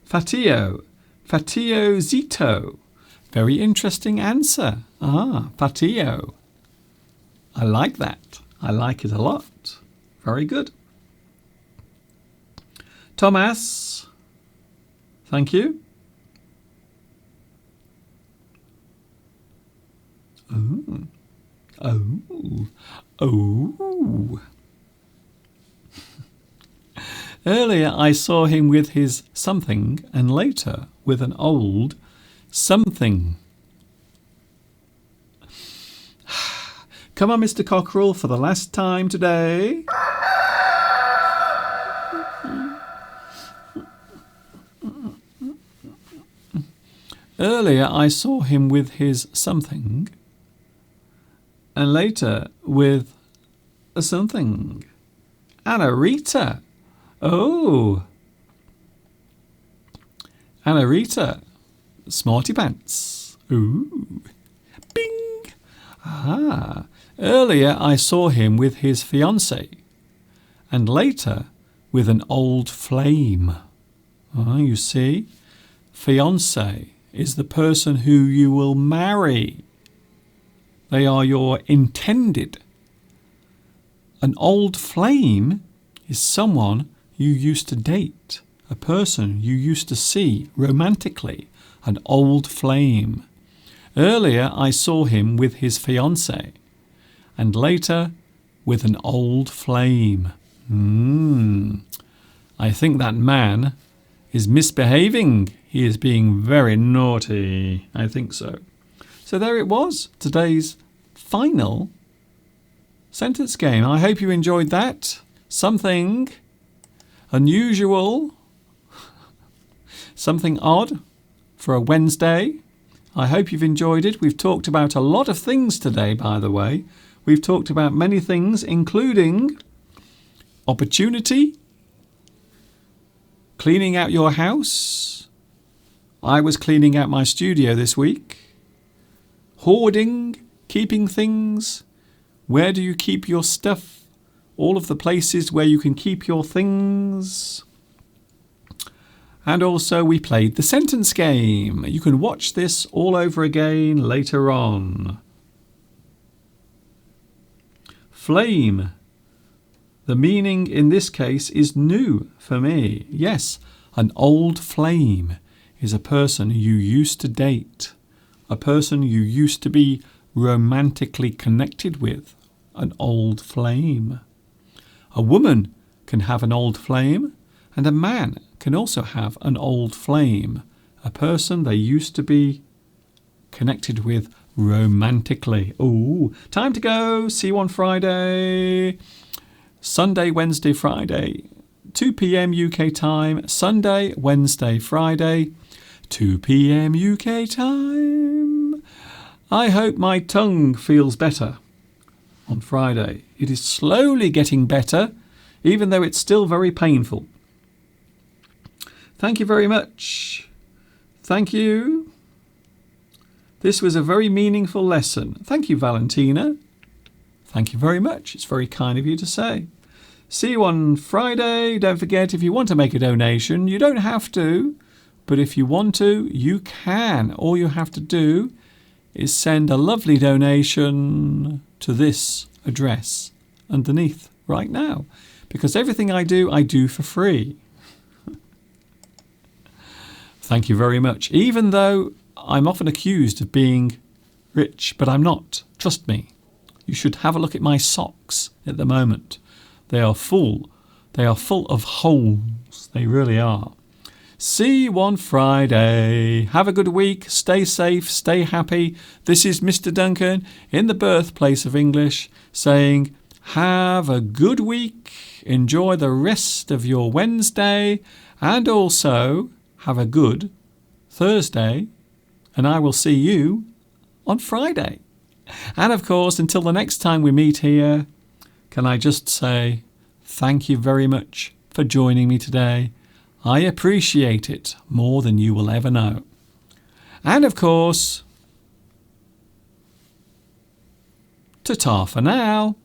Fatio. Fatio Zito. Very interesting answer. Fatio. I like that. I like it a lot. Very good. Thomas. Thank you. Oh. Earlier I saw him with his something and later with an old something. Come on, Mr. Cockerel, for the last time today. Earlier I saw him with his something and later with a something. Anna Rita. Oh. Anna Rita. Smarty Pants. Ooh. Bing. Earlier I saw him with his fiancée and later with an old flame. You see, fiancé is the person who you will marry. They are your intended. An old flame is someone you used to date, a person you used to see romantically, an old flame. Earlier I saw him with his fiancée and later with an old flame. I think that man is misbehaving. He is being very naughty. I think so. So there it was, today's final sentence game. I hope you enjoyed that. Something unusual, something odd for a Wednesday. I hope you've enjoyed it. We've talked about a lot of things today, by the way. We've talked about many things, including opportunity, cleaning out your house. I was cleaning out my studio this week. Hoarding, keeping things. Where do you keep your stuff? All of the places where you can keep your things. And also we played the sentence game. You can watch this all over again later on. Flame. The meaning in this case is new for me. Yes, an old flame is a person you used to date, a person you used to be romantically connected with, an old flame. A woman can have an old flame, and a man can also have an old flame, a person they used to be connected with romantically. Oh, time to go. See you on Friday. Sunday, Wednesday, Friday, 2 p.m. UK time. Sunday, Wednesday, Friday, 2 p.m. UK time. I hope my tongue feels better on Friday. It is slowly getting better, even though it's still very painful. Thank you very much. Thank you. This was a very meaningful lesson. Thank you, Valentina. Thank you very much. It's very kind of you to say. See you on Friday. Don't forget, if you want to make a donation, you don't have to, but if you want to, you can. All you have to do is send a lovely donation to this address underneath right now, because everything I do for free. Thank you very much. Even though I'm often accused of being rich, but I'm not. Trust me. You should have a look at my socks at the moment. They are full. They are full of holes. They really are. See you on Friday. Have a good week. Stay safe. Stay happy. This is Mr. Duncan in the birthplace of English saying, have a good week. Enjoy the rest of your Wednesday. And also have a good Thursday. And I will see you on Friday. And of course, until the next time we meet here, can I just say thank you very much for joining me today. I appreciate it more than you will ever know. And of course, ta-ta for now.